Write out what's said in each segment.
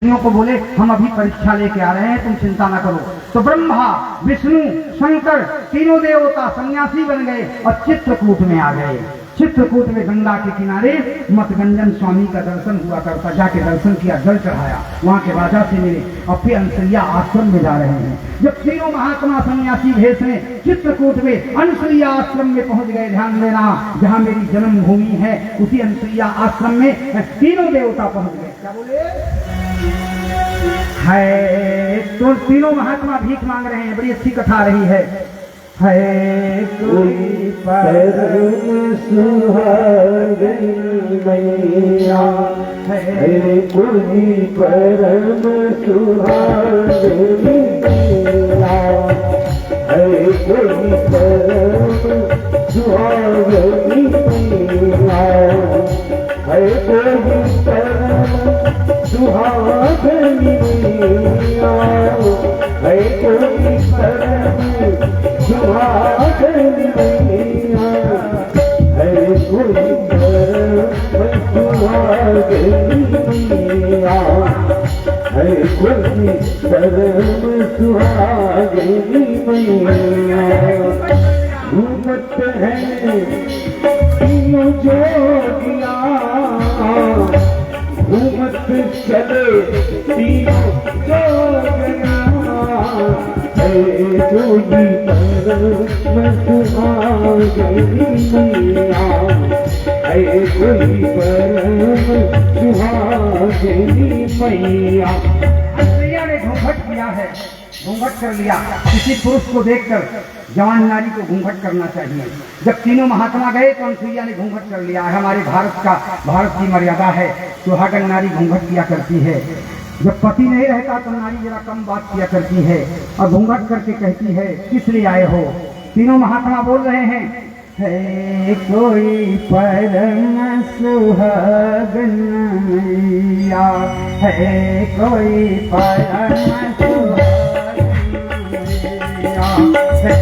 को बोले हम अभी परीक्षा लेके आ रहे हैं, तुम चिंता ना करो। तो ब्रह्मा विष्णु शंकर तीनों देवता सन्यासी बन गए और चित्रकूट में आ गए। चित्रकूट में गंगा के किनारे मतगंजन स्वामी का दर्शन हुआ करता, जाके दर्शन किया, जल चढ़ाया, वहाँ के राजा से मिले और फिर अनसुईया आश्रम में जा रहे हैं। जब तीनों महात्मा सन्यासी भेष में चित्रकूट में अनसुईया आश्रम में पहुंच गए, ध्यान देना, जहाँ मेरी जन्मभूमि है उसी अनसुईया आश्रम में तीनों देवता पहुंच गए। क्या बोले है, तो तीनों महात्मा भीख मांग रहे हैं। बड़ी अच्छी कथा रही है कोई परम सुहागन मैया, है कोई परम सुहागन मैया, है कोई परम सुहागन मैया, है कोई परम सुहागन मैया, है कोई परम सुहागन मैया, है कोई परम सुहागन मैया, है कोई परम सुहागन मैया। घूमत है तीनों जोगिया, घूमत चले तीनों जोगिया, है कोई परम सुहागन मैया, है कोई परम सुहागन मैया। अनसुईया ने घूंघट किया है, घूंघट कर लिया। किसी पुरुष को देखकर जवान नारी को घूंघट करना चाहिए। जब तीनों महात्मा गए तो अनसुईया ने घूंघट कर लिया। हमारे भारत की मर्यादा है, सुहागन नारी घूंघट किया करती है। जब पति नहीं रहता तो नारी जरा कम बात किया करती है और घूंघट करके कहती है किस लिए आए हो। तीनों महात्मा बोल रहे हैं है कोई परम सुहागन मैया, है कोई परम सुहागन मैया, है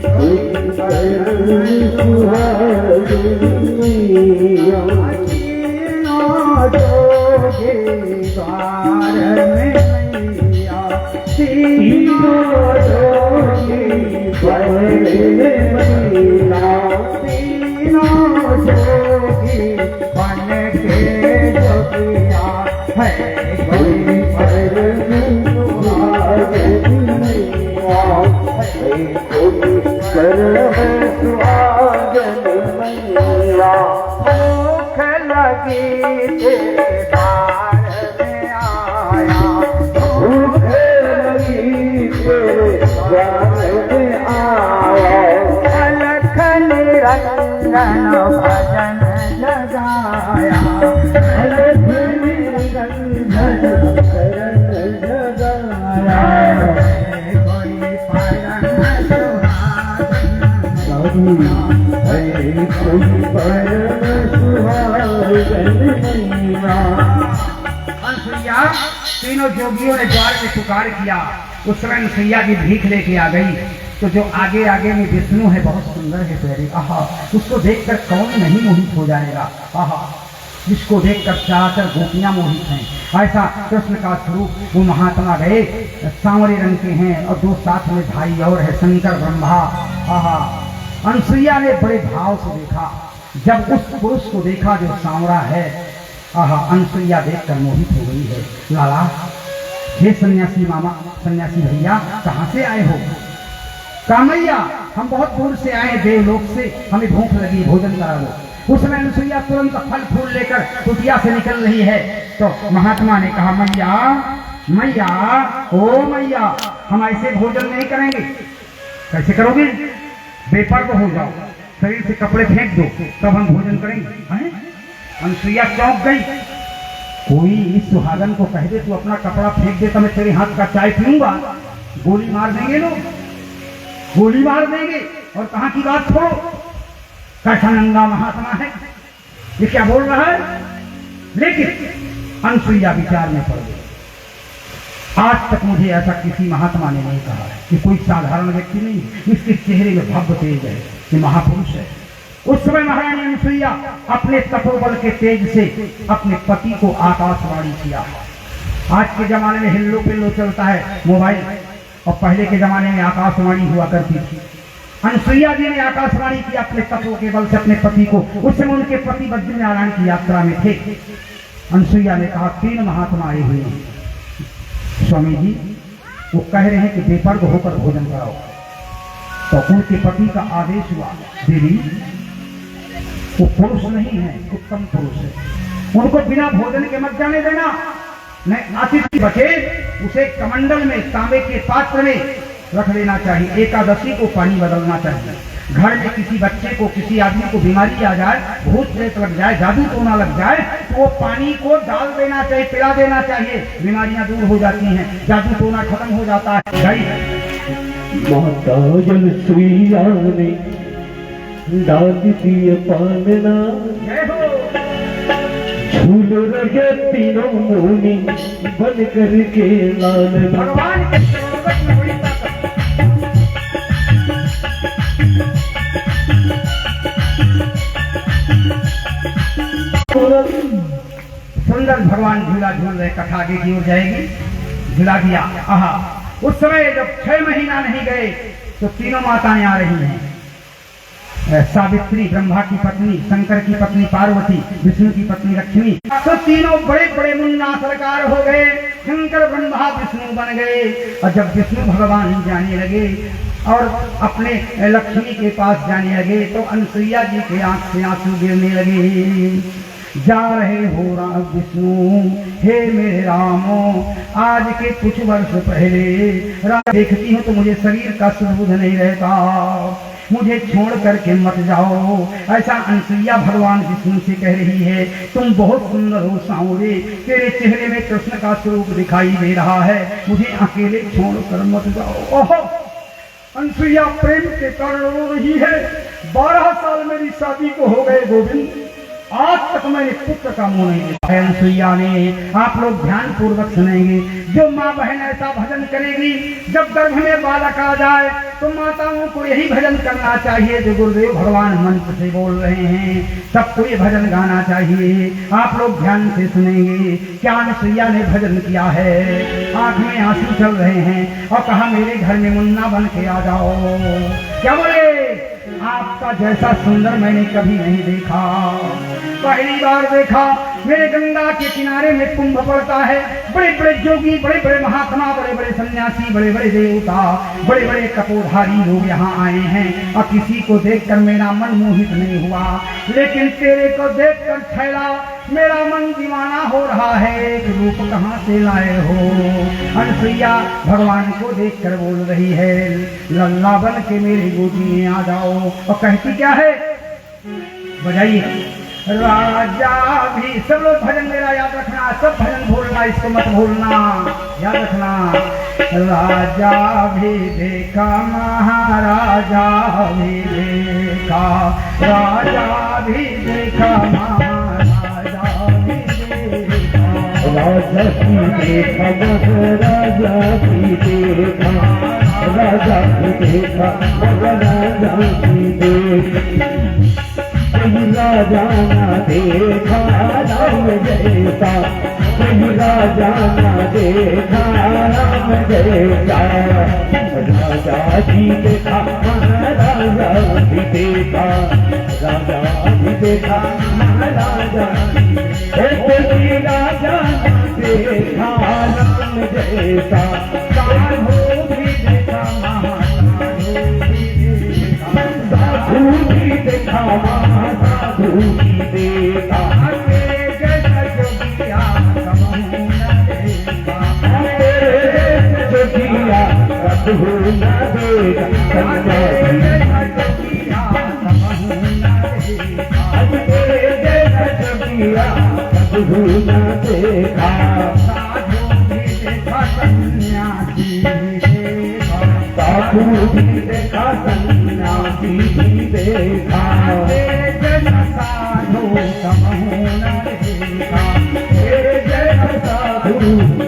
कोई परम सुहागन मैया। द्वार में मैया तीनों जोगी बने मैया, तीनों जोगी बन के जोगिया, है कोई परम सुहागन मैया, है कोई परम सुहागन मैया। भूख लगी थे रंगन भजन लगाया, कोई परम सुहागन मैया। अनसुईया तीनों जोगियों ने द्वार में पुकार किया। उस समय अनसुईया की भीख लेके आ गई। तो जो आगे आगे में विष्णु है, बहुत सुंदर है प्यारे, आहा, उसको देखकर कौन नहीं मोहित हो जाएगा। आहा, जिसको देखकर चार गोपियां मोहित हैं। ऐसा कृष्ण का स्वरूप। वो महात्मा गए, सांवरे रंग के हैं और दो साथ में भाई और है, शंकर ब्रह्मा। आहा, अनसुईया ने बड़े भाव से देखा। जब उस पुरुष को देखा जो सांवरा है, आहा, अनसुईया देखकर मोहित हो गई है। लाला, हे सन्यासी मामा, सन्यासी भैया, कहाँ से आए हो? कामैया, हम बहुत दूर से आए, देवलोक से, हमें भूख लगी, भोजन करा दो। उस समय अनसुईया तुरंत फल फूल लेकर कुटिया से निकल रही है। तो महात्मा ने कहा मैया, मैया, ओ मैया, हम ऐसे भोजन नहीं करेंगे। कैसे करोगे? बेपर्द हो जाओ, शरीर से कपड़े फेंक दो, तब हम भोजन करेंगे। अनसुईया चौंक गई। कोई इस सुहागन को कह दे तू अपना कपड़ा फेंक दे तो मैं तेरे हाथ का चाय पीऊंगा। गोली मार देंगे लोग, गोली मार देंगे। और कहाँ की बात छोड़ो, कैसा नंगा महात्मा है, ये क्या बोल रहा है। लेकिन अनसुईया विचार में पड़ गई। आज तक मुझे ऐसा किसी महात्मा ने नहीं कहा है कि कोई साधारण व्यक्ति नहीं, इसके चेहरे में भव्य तेज है, ये महापुरुष है। उस समय महारानी अनसुईया अपने तपोबल के तेज से अपने पति को आकाशवाणी किया। आज के जमाने में हिल्लो पिल्लो चलता है मोबाइल, और पहले के जमाने में आकाशवाणी हुआ करती थी। अनुसुईया जी ने आकाशवाणी की अपने तत्वों के बल से अपने पति को, उस समय उनके पति बद्रीनारायण की यात्रा में थे। अनुसुईया ने कहा 3 महात्मा आए हुए हैं स्वामी जी, वो कह रहे हैं कि बेपर्द होकर भोजन कराओ। तो उनके पति का आदेश हुआ, देवी वो पुरुष नहीं है, उत्तम पुरुष है, उनको बिना भोजन के मत जाने देना। नहीं अतिथि बचे उसे कमंडल में तांबे के पात्र में रख लेना चाहिए। एकादशी को पानी बदलना चाहिए। घर में किसी बच्चे को, किसी आदमी को बीमारी आ जाए, भूत प्रेत लग जाए, जादू टोना लग जाए, तो वो पानी को डाल देना चाहिए, पिला देना चाहिए। बीमारियां दूर हो जाती हैं, जादू टोना खत्म हो जाता है। माता अनुसुईया ने डाल दिए पालना, झूल रहे तीनों मुनि बन करके लालना। भगवान के सर्वगत में बड़ी ताकत। सुंदर भगवान झूला झूल रहे, कथा आगे की ओर जाएगी, झूला दिया। आहा, उस समय जब 6 महीना नहीं गए तो तीनों माताएं आ रही हैं। सावित्री ब्रह्मा की पत्नी, शंकर की पत्नी पार्वती, विष्णु की पत्नी लक्ष्मी। तो तीनों बड़े बड़े मुन्ना सरकार हो गए। शंकर ब्रह्मा विष्णु बन गए। और जब विष्णु भगवान जाने लगे और अपने लक्ष्मी के पास जाने लगे तो अनुसुईया जी के आंख से आंसू गिरने लगे। जा रहे हो राम विष्णु, हे मेरे रामो, आज के कुछ वर्ष पहले देखती हूँ तो मुझे शरीर का सुबोध नहीं रहता, मुझे छोड़ करके मत जाओ। ऐसा अनुसुईया भगवान विष्णु से कह रही है। तुम बहुत सुंदर हो सांवरे, तेरे चेहरे में कृष्ण का स्वरूप दिखाई दे रहा है, मुझे अकेले छोड़ कर मत जाओ। ओहो, अनुसुईया प्रेम के कारण रो रही है। 12 साल मेरी शादी को हो गए गोविंद, आज तक मैंने पुत्र का मुंह नहीं देखा है। अनुसुईया ने, आप लोग ध्यान पूर्वक सुनेंगे, जो माँ बहन ऐसा भजन करेगी, जब गर्भ में बालक आ जाए तो माताओं को यही भजन करना चाहिए जो गुरुदेव भगवान मंत्र से बोल रहे हैं। सबको ये भजन गाना चाहिए। आप लोग ध्यान से सुनेंगे क्या अनुसुईया ने भजन किया है। आंख में आंसू चल रहे हैं और कहा मेरे घर में मुन्ना बन के आ जाओ। क्या बोले, आपका जैसा सुंदर मैंने कभी नहीं देखा, पहली बार देखा। मेरे गंगा के किनारे में कुंभ पड़ता है, बड़े बड़े जोगी, बड़े बड़े महात्मा, बड़े बड़े सन्यासी, बड़े बड़े देवता, बड़े बड़े कपोधारी लोग यहाँ आए हैं और किसी को देखकर मेरा मन मोहित नहीं हुआ, लेकिन तेरे को देखकर छैला मेरा मन दीवाना हो रहा है। एक रूप कहाँ से लाए हो। अनुसुईया भगवान को देखकर बोल रही है, लल्ला बन के मेरे गोदी में आ जाओ। और कहती क्या है, बजाइए। राजा भी, सब लोग भजन मेरा याद रखना, सब भजन भूलना, इसको मत भूलना, याद रखना। राजा भी देखा, महाराजा भी देखा, राजा भी देखा, महाराजा भी देखा, राजा की देखा, महाराजा की देखा, राजा की देखा, महाराजा की देखा। राजा ना देखा राम जैसा, राजा ना देखा राम जैसा। राजा जी देखा, महाराजा भी देखा, राजा भी देखा, महाराजा भी राजा ना देखा राम जैसा। साधु भी देखा, महासाधु भी देखा, साधु भी देखा, महासाधु भी देखा। जैसा जोगिया कबहू न देखा, जोगिया कबहू न देखा, जैसा जोगिया कबहू न देखा, जैसा जोगिया कबहू न देखा। साधु भी देखा, सन्यासी भी देखा, साधु भी देखा, सन्यासी भी देखा। साधु कबहू न देखा, साधु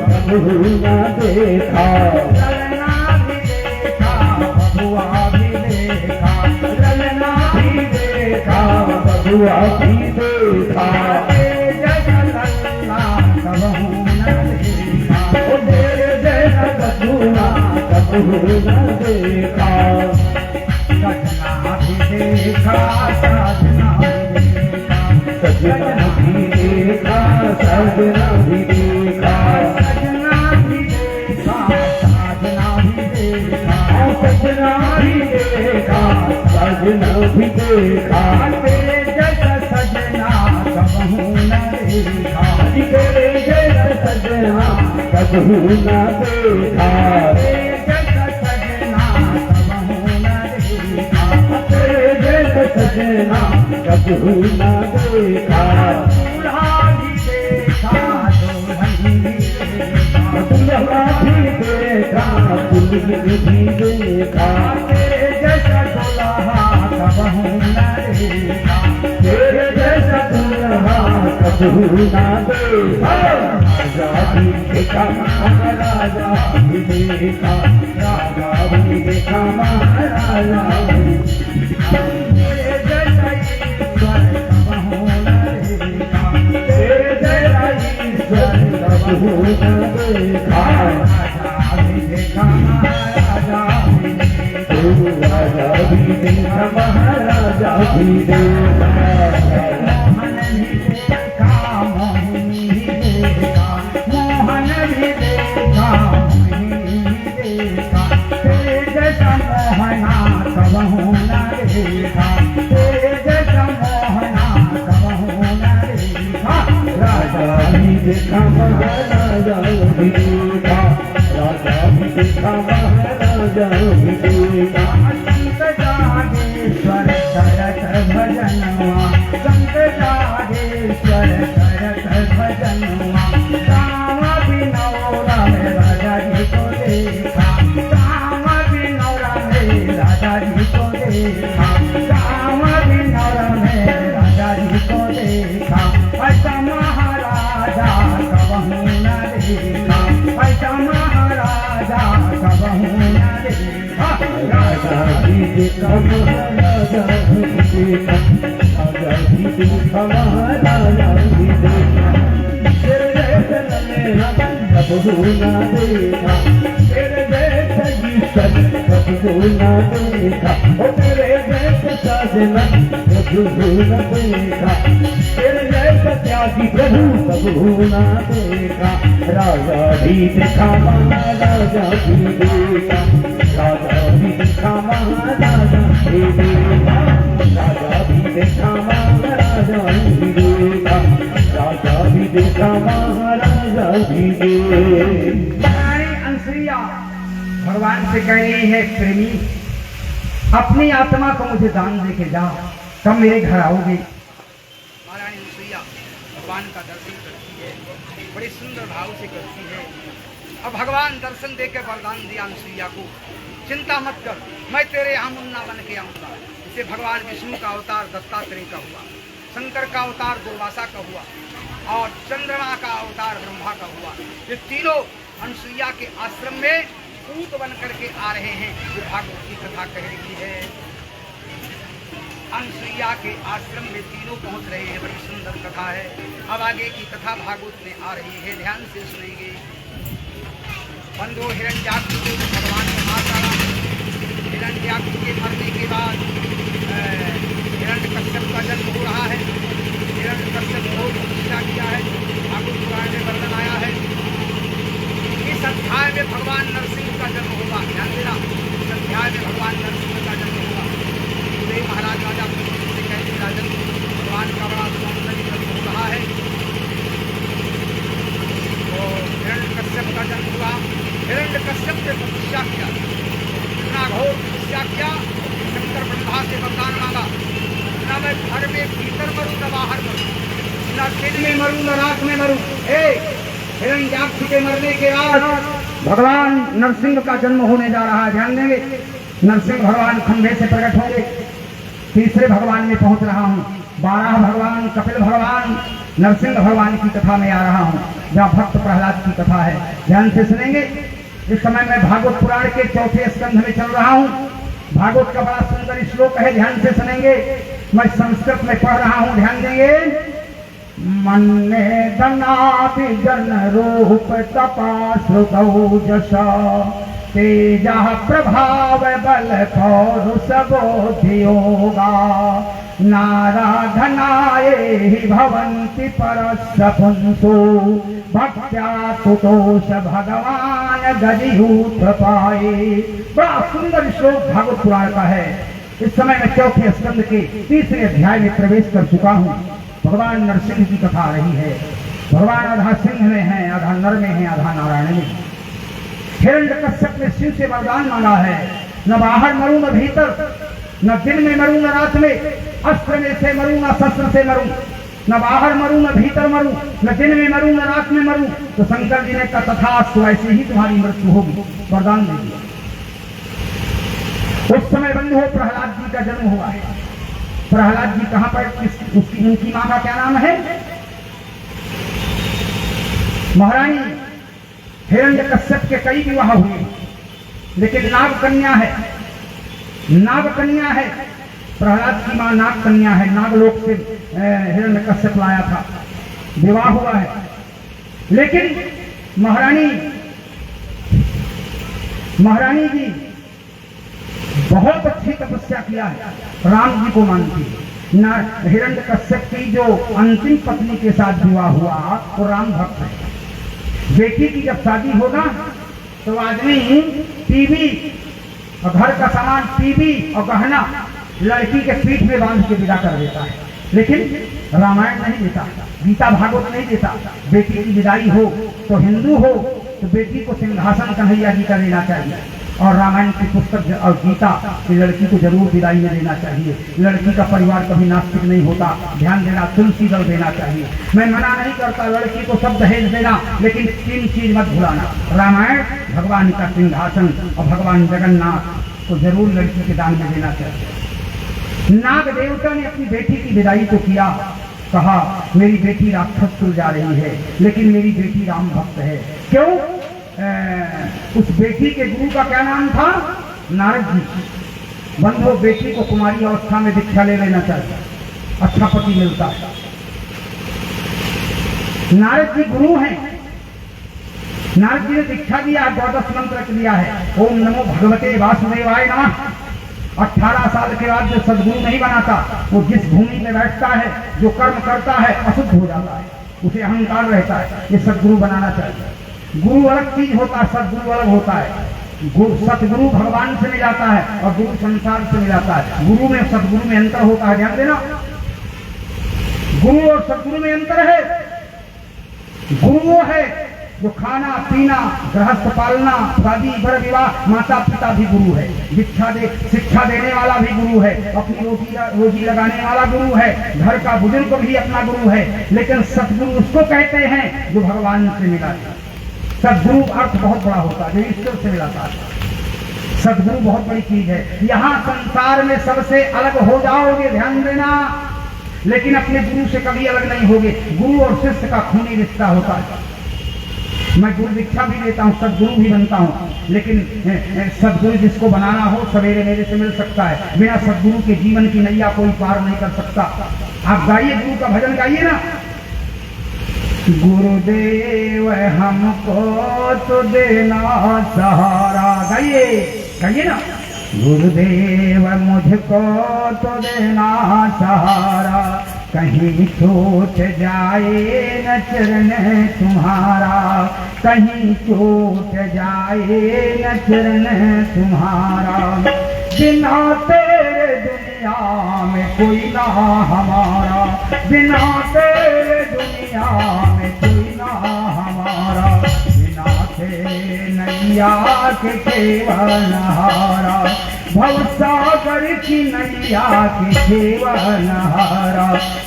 कबहू न देखा। ललना भी देखा, बबुआ भी देखा, ललना भी देखा, बबुआ भी देखा। जैसा लल्ला कबहू न देखा, कबहू न देखा। सजना भी देखा साजना भी देखा, सजना भी देखा सजना भी देखा, सजना भी देखा साजना भी देखा, सजना भी देखा सजना भी देखा। तेरे जैसा सजना कबहू न देखा, तेरे जैसा सजना कबहू न देखा। तेरे जैसा सजना कबहू न देखा, तेरे जैसा सजना कबहू न देखा। दूल्हा भी देखा दुल्हन भी देखा, दुल्हा भी देखा दुल्हन भी देखा। तेरे जैसा दुल्हा कबहू न देखा, तेरे जैसा दुल्हा कबहू न देखा। राजा भी देखा महाराजा भी देखा, राजा भी देखा महाराजा भी। तेरे जैसा ईश्वर कबहू न देखा, तेरे जैसा ईश्वर कबहू न देखा। राजा भी देखा महाराजा भी देखा, राजा भी देखा महाराजा भी देखा। मोहन भी देखा मोहिनी भी देखा, मोहन भी देखा मोहिनी भी देखा, तेरे जैसा मोहना कबहू न देखा, तेरे जैसा मोहना कबहू न देखा। राजा भी देखा महाराजा भी देखा, राजा भी देखा महाराजा भी देखा। संत जागेश्वर करत भजनवा, संत जागेश्वर करत भजनवा, राम बिनौरा में राजा जी को देखा, राम बिनौरा में राजा जी को देखा, राम बिनौरा में राजा जी को देखा। ऐसा महाराजा कबहू न देखा, ऐसा महाराजा कबहू न देखा। राजा भी देखा महाराजा भी देखा, राजा भी देखा महाराजा भी देखा। तेरे जैसा मेरा कबहू न देखा, तेरे जैसा ईश्वर कबहू न देखा। ओ तेरे जैसा साधना कबहू न देखा, तेरे जैसा त्यागी प्रभु कबहू न देखा। राजा भी देखा महाराजा भी देखा, राजा भी देखा महाराजा भी देखा, राजा भी देखा महाराजा भी देखा, राजा भी देखा महाराजा भी देखा। रानी अनसुईया भगवान से कह रही है, प्रेमी अपनी आत्मा को मुझे दान दे के जाओ, तब मेरे घर आओगे। महारानी अनसुईया भगवान का दर्शन करती है, बड़े सुंदर भाव से करती है। अब भगवान दर्शन देकर वरदान दिया अनसुईया को, चिंता मत कर, मैं तेरे यहाँ मुन्ना बन के आऊँगा। इसे भगवान विष्णु का अवतार दत्तात्रेय का हुआ, शंकर का अवतार दुर्वासा का हुआ, और चंद्रमा का अवतार ब्रह्मा का हुआ। ये तीनों अनसुईया के आश्रम में पूत बन करके आ रहे हैं। जो भागवत की कथा कह रही है, अनसुईया के आश्रम में तीनों पहुंच रहे हैं। बड़ी सुंदर कथा है। अब आगे की कथा भागवत में आ रही है, ध्यान से सुनेंगे। बंधु हिरण्याक्ष को भगवान ने मार डाला। हिरण्याक्ष के मरने के बाद हिरण्यकश्यप का जन्म हो रहा है। हिरण्यकश्यप को तपस्या किया है, भागवत पुराण में वर्णन आया है। इस अध्याय में भगवान नरसिंह का जन्म होगा। ध्यान देना, इस अध्याय में भगवान नरसिंह का जन्म होगा। सुखदेव महाराज राजा से कहते राजन, भगवान का बड़ा सौंदर्य जन्म हो रहा है। तो हिरण्यकश्यप का जन्म हुआ। हिरण्यकश्यप ने तपस्या किया, इतना घोर तपस्या किया। शंकर ब्रह्मा से वरदान मांगा, न मैं घर में भीतर मरूं न बाहर मरूं, न दिन में मरूं न रात में मरूं। हिरण्याक्ष के मरने के बाद भगवान नरसिंह का जन्म होने जा रहा है। ध्यान देंगे, नरसिंह भगवान खंभे से प्रकट होंगे। तीसरे भगवान में पहुंच रहा हूँ। 12 भगवान, कपिल भगवान, नरसिंह भगवान की कथा में आ रहा हूँ, जहाँ भक्त प्रहलाद की कथा है। ध्यान से सुनेंगे। इस समय मैं भागवत पुराण के 4थे स्कंध में चल रहा हूँ। भागवत का बड़ा सुंदर श्लोक है, ध्यान से सुनेंगे। मैं संस्कृत में पढ़ रहा हूँ, ध्यान देंगे। मन्ने दनाभिजन रूप तपा श्रुतौ जशा तेजा प्रभाव बल पौरुष बोधि योगा नाराधनाये हि भवन्ति परस्य पुंसो भक्त्या तुतोष भगवान गदिहूत पाए। बड़ा सुंदर श्लोक भागवत पुराण का है। इस समय मैं चौथे स्कंद के तीसरे अध्याय में प्रवेश कर चुका हूँ। भगवान नरसिंह की कथा आ रही है। भगवान आधा सिंह में है, आधा नर में है, आधा नारायण में। हिरण्यकश्यप ने शिव से वरदान मांगा है, न बाहर मरूं न भीतर, न दिन में मरूं न रात में, अस्त्र में से मरूं न शस्त्र से मरूं, न बाहर मरूं न भीतर मरूं, न दिन में मरूं न रात में मरूं। तो शंकर जी ने कहा तथास्तु, ऐसे ही तुम्हारी मृत्यु होगी, वरदान दे दिया। उस समय बंधु प्रहलाद जी का जन्म हुआ है। प्रहलाद जी कहां पर, उनकी मां का क्या नाम है? महारानी। हिरण्यकश्यप के कई विवाह हुए, लेकिन नाग कन्या है, नाग कन्या है। प्रहलाद की मां नाग कन्या है, नागलोक से हिरण्यकश्यप लाया था, विवाह हुआ है। लेकिन महारानी जी बहुत अच्छी तपस्या किया है, राम जी को मानती है। हिरण्यकश्यप की जो अंतिम पत्नी के साथ विवाह हुआ वो राम भक्त है। बेटी की जब शादी होगा तो आदमी टीवी और घर का सामान, टीवी और गहना लड़की के पीठ में बांध के विदा कर देता है। लेकिन रामायण नहीं देता, गीता भागवत नहीं देता। बेटी की विदाई हो तो हिंदू हो तो बेटी को सिंहासन कन्हैया जी का देना चाहिए, और रामायण की पुस्तक और गीता की लड़की को जरूर विदाई में देना चाहिए। लड़की का परिवार कभी नास्तिक नहीं होता, ध्यान देना, तुलसी दल देना चाहिए। मैं मना नहीं करता लड़की को सब दहेज देना, लेकिन 3 चीज मत भुलाना, रामायण, भगवान का सिंहासन और भगवान जगन्नाथ को जरूर लड़की के दान में देना चाहिए। नाग देवता ने अपनी बेटी की विदाई तो किया, कहा मेरी बेटी राक्षस तुल जा रही है, लेकिन मेरी बेटी राम भक्त है। क्यों? उस बेटी के गुरु का क्या नाम था? नारद जी। बंधु, बेटी को कुमारी अवस्था में दीक्षा ले लेना चाहिए, अच्छा पति मिलता है। नारद जी गुरु हैं। नारद जी ने दीक्षा दिया, 12 मंत्र दिया है। ओम नमो भगवते वासुदेवाय नमः। 18 साल के बाद जो सदगुरु नहीं बनाता, वो जिस भूमि में बैठता है, जो कर्म करता है, अशुद्ध हो जाता है, उसे अहंकार रहता है। ये सदगुरु बनाना चाहिए। गुरु अलग चीज होता है, सदगुरु अलग होता है। सतगुरु भगवान से मिलाता है और गुरु संसार से मिलाता है। गुरु में सदगुरु में अंतर होता है, ध्यान देना। गुरु और सदगुरु में अंतर है। गुरु वो है जो खाना पीना, गृहस्थ पालना, शादी भर विवाह, माता पिता भी गुरु है। शिक्षा देने वाला भी गुरु है, अपनी रोजी लगाने वाला गुरु है, घर का बुजुर्ग भी अपना गुरु है। लेकिन सतगुरु उसको कहते हैं जो भगवान से मिला है। सदगुरु अर्थ बहुत बड़ा होता है, जो ईश्वर से मिलाता है। सदगुरु बहुत बड़ी चीज है। यहाँ संसार में सबसे अलग हो जाओगे, ध्यान देना, लेकिन अपने गुरु से कभी अलग नहीं होगे। गुरु और शिष्य का खूनी रिश्ता होता है। मैं गुरु दीक्षा भी देता हूँ, सदगुरु भी बनता हूँ, लेकिन सदगुरु जिसको बनाना हो सवेरे मेरे से मिल सकता है। बिना सदगुरु के जीवन की नैया कोई पार नहीं कर सकता। आप गाइए, गुरु का भजन गाइए ना। गुरुदेव हमको तो देना सहारा, गाइए गाइए ना। गुरुदेव मुझको तो देना सहारा, कहीं छूट जाए न चरण तुम्हारा, कहीं छूट जाए न चरण तुम्हारा। बिना तेरे दुनिया में कोई ना हमारा, बिना तेरे दुनिया में कोई ना हमारा, बिना तेरे नैया के केवलहारा, भवसागर की नैया की केवलहारा।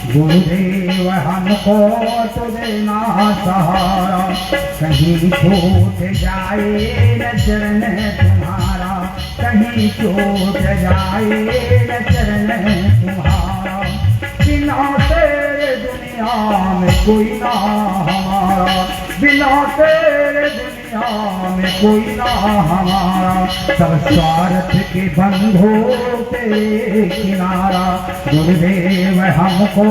गुरुदेव हमको तो देना सहारा, कहीं छूट जाए न चरण तुम्हारा, कहीं छूट जाए न चरण तुम्हारा। बिना तेरे दुनिया में कोई ना हमारा, बिना तेरे दुनिया में कोई ना हमारा। सब स्वार्थ के बंधो तेरे किनारा, गुरुदेव हमको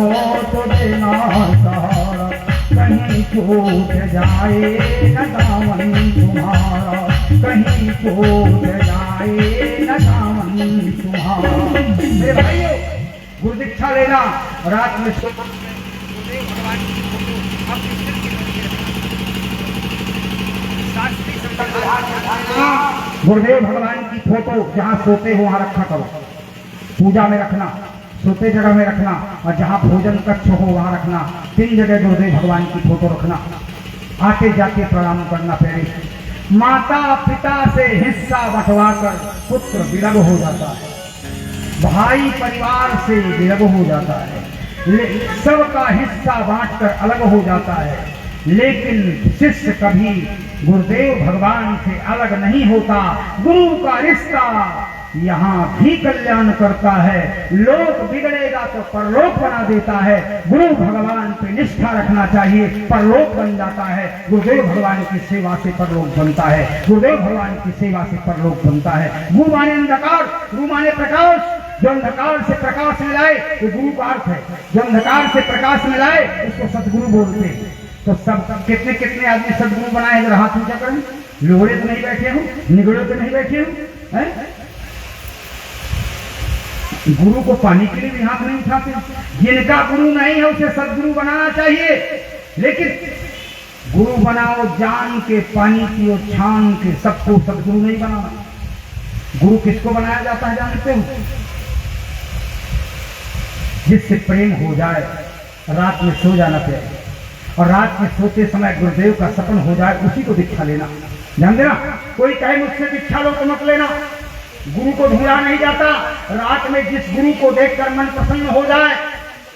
तो देना सहारा, कहीं छूट जाए न दामन तुम्हारा, कहीं को जाए न दामन तुम्हारा। मेरे भाइयों, गुरु दीक्षा लेना, रात में सो गुरुदेव भगवान की फोटो अपने सिर के नीचे रखना। गुरुदेव भगवान की फोटो जहाँ सोते हो वहाँ रखा करो, पूजा में रखना, सोते जगह में रखना, और जहाँ भोजन कक्ष हो वहाँ रखना। 3 जगह गुरुदेव भगवान की फोटो रखना। आते जाते प्रणाम करना। पहले माता पिता से हिस्सा बंटवा कर पुत्र विरग हो जाता है, भाई परिवार से विरग हो जाता है, सबका हिस्सा बांटकर अलग हो जाता है। लेकिन शिष्य कभी गुरुदेव भगवान से अलग नहीं होता। गुरु का रिश्ता यहाँ भी कल्याण करता है। लोक बिगड़ेगा तो परलोक बना देता है। गुरु भगवान पे निष्ठा रखना चाहिए, परलोक बन जाता है। गुरुदेव भगवान की सेवा से परलोक बनता है। गुरुदेव भगवान की सेवा से परलोक बनता है। गुरु माने अंधकार, गुरु माने प्रकाश। जो अंधकार से प्रकाश में लाए वो गुरु का अर्थ है। जो अंधकार से प्रकाश में लाए उसको सदगुरु बोलते हैं। तो सब कितने कितने आदमी सदगुरु बनाए, जरा हाथ ऊंचा करें। लोड़े तो नहीं बैठे हो, निगड़े तो नहीं बैठे हो, गुरु को पाने के लिए भी हाथ नहीं उठाते। जिनका गुरु नहीं है उसे सदगुरु बनाना चाहिए। लेकिन गुरु बनाओ जान के, पानी पियो छान के, सबको सदगुरु नहीं बनाना। गुरु किसको बनाया जाता है जानते हो? जिससे प्रेम हो जाए, रात में सो जाना चाहिए, और रात में सोते समय गुरुदेव का सपन हो जाए, उसी को दीक्षा लेना। ध्यान देना, कोई कहे मुझसे दीक्षा लो तो मत लेना। गुरु को ढूंढा नहीं जाता। रात में जिस गुरु को देखकर मन प्रसन्न हो जाए,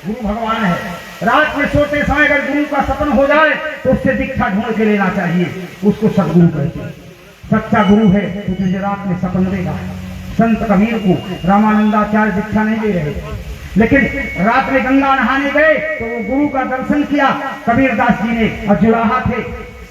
गुरु भगवान है। रात में सोते समय अगर गुरु का सपन हो जाए तो उससे दीक्षा ढूंढ के लेना चाहिए, उसको सदगुरु कहते हैं। सच्चा गुरु है तो तुझे रात में सपन देगा। संत कबीर को रामानंदाचार्य दीक्षा नहीं दे रहे, लेकिन रात में गंगा नहाने गए तो वो गुरु का दर्शन किया कबीर दास जी ने, और जुलाहा थे,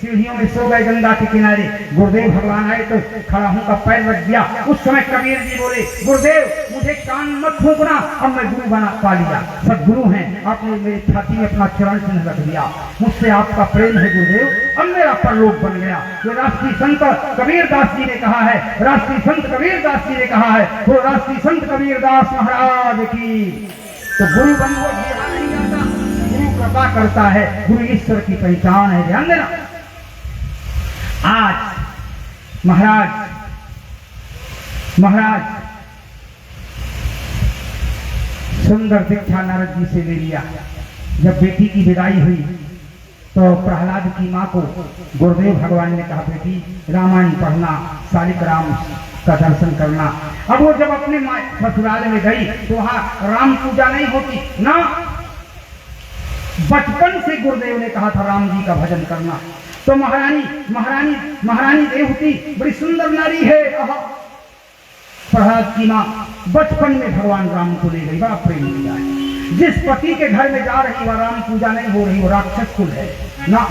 सीढ़ियों में सो गए गंगा के किनारे। गुरुदेव भगवान आए तो खड़ा होकर पैर रख दिया। उस समय कबीर जी बोले, गुरुदेव मुझे कान मत फूंकना, अब मैं गुरु बना पा लिया, सदगुरु हैं। आपने मेरी छाती में अपना चरण चिन्ह रख दिया, मुझसे आपका प्रेम है गुरुदेव, अब मेरा परलोक बन गया। ये राष्ट्रीय संत कबीर दास जी ने कहा है, राष्ट्रीय संत कबीर दास जी ने कहा है, वो राष्ट्रीय संत कबीर दास महाराज की। तो गुरु बनने नहीं जाता, गुरु कृपा करता है, गुरु ईश्वर की पहचान है। ध्यान देना, आज महाराज सुंदर दीक्षा नारद जी से ले लिया। जब बेटी की विदाई हुई तो प्रहलाद की माँ को गुरुदेव भगवान ने कहा, बेटी रामायण पढ़ना, शालिक राम का दर्शन करना। अब वो जब अपने ससुराल में गई तो वहां राम पूजा नहीं होती ना। बचपन से गुरुदेव ने कहा था राम जी का भजन करना। तो महारानी देवहूति बड़ी सुंदर नारी है। प्रहलाद की माँ बचपन में भगवान राम को ले गई, बड़ा प्रेम किया है। जिस पति के घर में जा रही वह राम पूजा नहीं हो रही, वो राक्षस कुल है ना,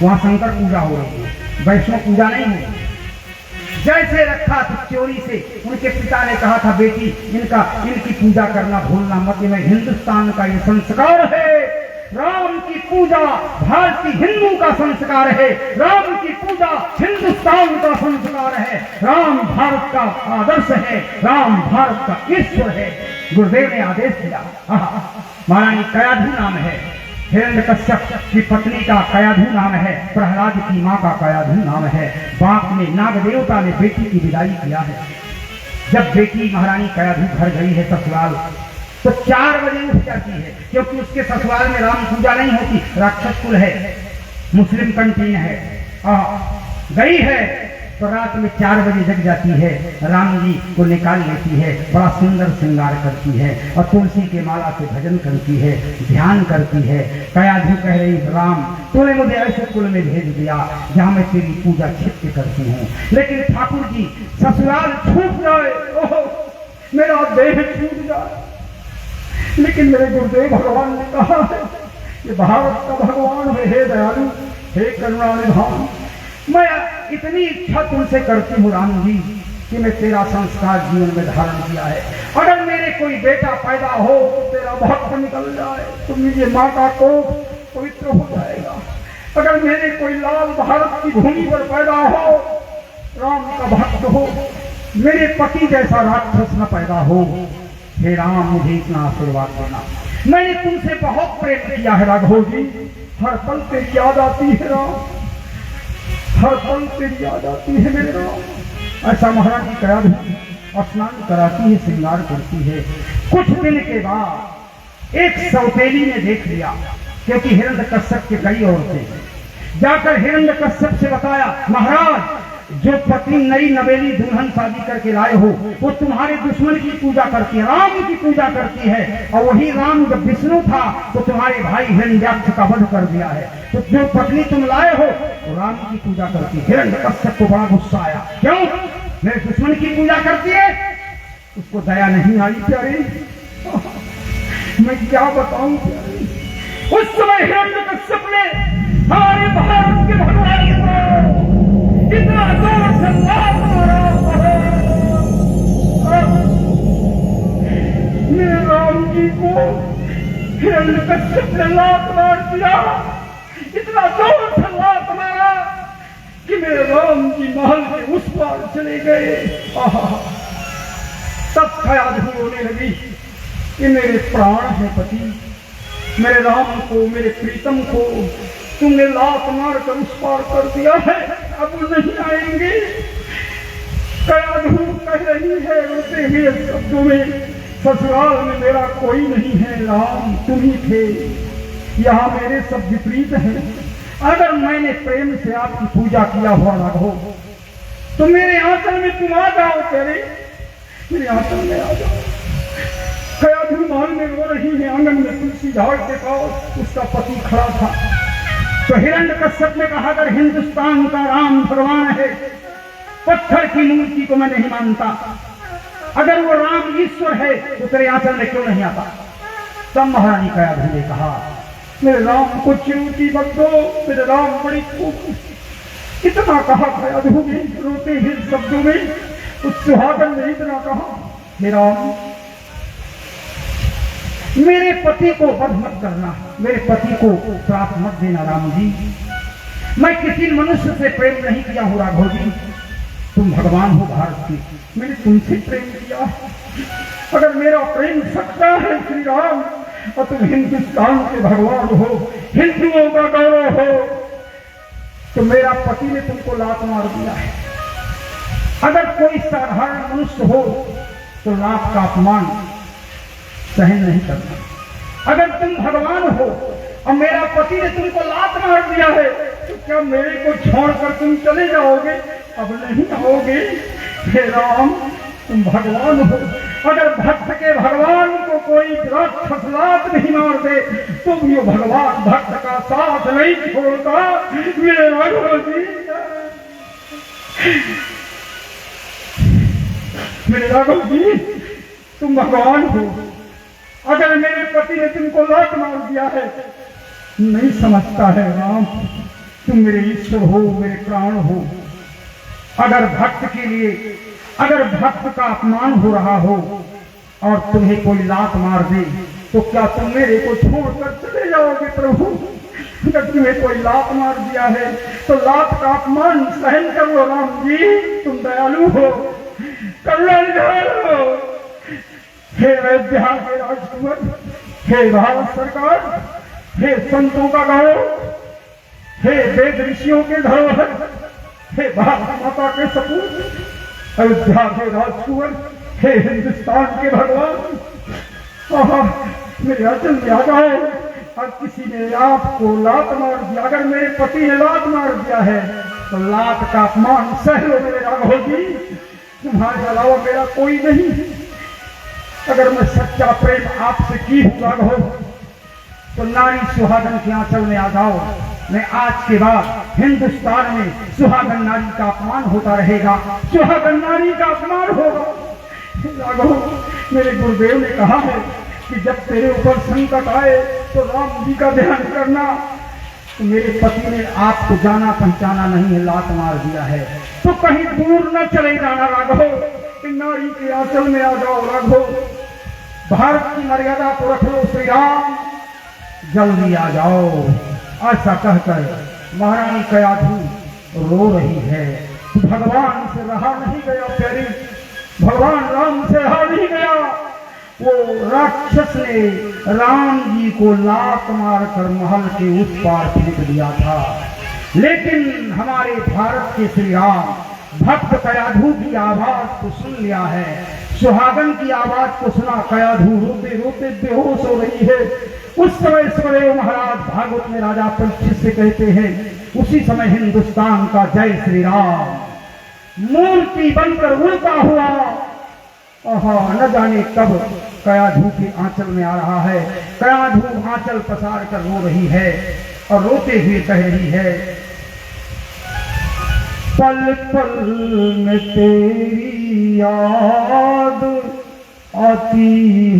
वहां शंकर पूजा हो रही है, वैष्णव पूजा नहीं हो रही। जैसे रखा था चोरी से, उनके पिता ने कहा था, बेटी इनकी पूजा करना भूलना मत, में हिंदुस्तान का ये संस्कार है। राम की पूजा भारतीय हिंदू का संस्कार है, राम की पूजा हिंदुस्तान का संस्कार है, राम भारत का आदर्श है, राम भारत का ईश्वर है। गुरुदेव ने आदेश दिया। महारानी कयाधु नाम है, हिरण्यकश्यप की पत्नी का कयाधु नाम है, प्रहलाद की माँ का कयाधु नाम है। बाप में नाग देवता ने बेटी की विदाई किया है। जब बेटी महारानी कयाधु घर गई है ससुराल, तो 4 बजे उठ जाती है, क्योंकि उसके ससुराल में राम पूजा नहीं होती, राक्षस कुल है, मुस्लिम कंट्री है। गई है तो रात में 4 बजे जग जाती है, राम जी को निकाल लेती है, बड़ा सुंदर श्रृंगार करती है और तुलसी के माला से भजन करती है, ध्यान करती है। कयाधु कह रही, राम तूने मुझे ऐसे कुल में भेज दिया जहाँ मैं तेरी पूजा छिप करती हूँ, लेकिन ठाकुर जी ससुराल छूट जाए, ओह मेरा देह छूट जाए, लेकिन मेरे गुरुदेव भगवान ने कहा है कि भारत का भगवान है, हे दयालु, हे करुणा निधान, मैं इतनी इच्छा तुमसे करती हूँ राम जी कि मैं तेरा संस्कार जीवन में धारण किया है। अगर मेरे कोई बेटा पैदा हो तो तेरा भक्त निकल जाए तो मेरी माँ का कोख पवित्र हो जाएगा। अगर मेरे कोई लाल भारत की भूमि पर पैदा हो, राम का का भक्त हो, मेरे पति जैसा राक्षस न पैदा हो। हे राम, मुझे इतना आशीर्वाद देना। मैंने तुमसे बहुत प्रेम किया है राघव जी, हर पल तेरी याद आती है राम, हर पल तेरी याद आती है मेरे राम। ऐसा महारानी कया स्नान कराती है, श्रृंगार करती है। कुछ दिन के बाद एक सौतेली ने देख लिया, क्योंकि हिरण्यकश्यप के कई औरतें। जाकर हिरण्यकश्यप से बताया, महाराज जो पत्नी नई नवेली दुल्हन शादी करके लाए हो वो तुम्हारे दुश्मन की पूजा करती है, राम की पूजा करती है। और वही राम जब विष्णु था तो तुम्हारे भाई हिरण्याक्ष का वध कर दिया है। तो जो पत्नी तुम लाए हो वो राम की पूजा करती है। हिरण्यकश्यप को बड़ा गुस्सा आया, क्यों मेरे दुश्मन की पूजा करती है? उसको दया नहीं आई प्यारे, मैं क्या बताऊं प्यारे। उस समय हिरण्यकश्यप ने हमारे भारत के भगवान को कितना जोर से लात मारा, मेरे राम जी को हिरण्यकश्यप ने लात मार दिया। इतना जोर से लात मारा कि मेरे राम जी महल के उस पार चले गए। तब ख्याल होने लगी कि मेरे प्राण है पति, मेरे राम को, मेरे प्रीतम को तुमने लात मार कर उस पार कर दिया है, अब नहीं आएंगे। कया धूप कह रही है रोते हुए शब्दों में, ससुराल में मेरा कोई नहीं है राम, तुम ही थे, यहाँ मेरे सब विपरीत हैं। अगर मैंने प्रेम से आपकी पूजा किया हुआ राघव तो मेरे आंचल में तुम आ जाओ, करे मेरे आंचल में आ जाओ। कया धूप महल में रो रही है, आंगन में तुलसी झाड़ के पास उसका पति खड़ा था। तो हिरण्यकश्यप ने कहा, अगर हिंदुस्तान का राम भगवान है, पत्थर की मूर्ति को मैं नहीं मानता, अगर वो राम ईश्वर है तो तेरे आंचल में क्यों नहीं आता? तब महारानी कया ने कहा, मेरे राम को चिरूटी मत दो, मेरे राम बड़ी खूब। इतना कहा कया ने रोते हुए शब्दों में, उस सुहागन ने इतना कहा, मेरा मेरे पति को वध मत करना, मेरे पति को श्राप मत देना राम जी। मैं किसी मनुष्य से प्रेम नहीं किया हूँ राघव जी, तुम भगवान हो भारत की, मैंने तुमसे प्रेम किया। अगर मेरा प्रेम सच्चा है श्री राम और तुम हिंदुस्तान के भगवान हो, हिंदुओं का गौरव हो, तो मेरा पति ने तुमको लात मार दिया है। अगर कोई साधारण मनुष्य हो तो लात का अपमान सहन नहीं करना। अगर तुम भगवान हो और मेरा पति ने तुमको लात मार दिया है तो क्या मेरे को छोड़कर तुम चले जाओगे? अब नहीं आओगे। हे राम, तुम भगवान हो, अगर भक्त के भगवान को कोई राक्षस लात नहीं मार दे तो ये भगवान भक्त का साथ नहीं छोड़ता। मेरे राघव जी, मेरे राघव जी, तुम भगवान हो, अगर मेरे पति ने तुमको लात मार दिया है, नहीं समझता है राम, तुम मेरे ईश्वर हो, मेरे प्राण हो। अगर भक्त के लिए, अगर भक्त का अपमान हो रहा हो और तुम्हें कोई लात मार दे तो क्या तुम मेरे को छोड़कर चले जाओगे प्रभु? अगर तुम्हें कोई लात मार दिया है तो लात का अपमान सहन करो राम जी, तुम दयालु हो, कल्याणकारी हो। हे अयोध्या के राजकुमार, हे भारत सरकार, हे संतों का गांव, हे वेद ऋषियों के धरोहर, हे भारत माता के सपूत, अयोध्या के राजकुमार, हे हिंदुस्तान के भगवान, मेरे आंचल में आ जाओ। और किसी ने आपको लात मार दिया, अगर मेरे पति ने लात मार दिया है तो लात का अपमान सह लो मेरे राघव जी, तुम्हारे अलावा मेरा कोई नहीं। अगर मैं सच्चा प्रेम आपसे की हूँ राघव तो नारी सुहागन के आंचल में आ जाओ। मैं आज के बाद हिंदुस्तान में सुहागन नारी का अपमान होता रहेगा, सुहागन नारी का अपमान होगा। राघव, मेरे गुरुदेव ने कहा है कि जब तेरे ऊपर संकट आए तो राम जी का ध्यान करना। तो मेरे पति ने आपको जाना पहचाना नहीं है, लात मार दिया है, तो कहीं दूर न चले जाना राघव, नारी के आंचल में आ जाओ राघव। भारत की मर्यादा को रख लो श्री राम, जल्दी आ जाओ। ऐसा कहकर महारानी कयाधु रो रही है। भगवान से रहा नहीं गया प्यारी, भगवान राम से रहा नहीं गया। वो राक्षस ने राम जी को लात मारकर महल के उस पार फेंक दिया था। लेकिन हमारे भारत के श्री राम भक्त कयाधु की आवाज को सुन लिया है, सुहागन की आवाज को सुना। कयाधु रोते रोते बेहोश हो रही है। उस समय सुखदेव महाराज भागवत में राजा परीक्षित से कहते हैं, उसी समय हिंदुस्तान का जय श्री राम मूर्ति बनकर उड़ता हुआ न जाने कब कयाधु के आंचल में आ रहा है। कयाधु आंचल पसार कर रो रही है और रोते हुए कह रही है, पल पल में तेरी याद आती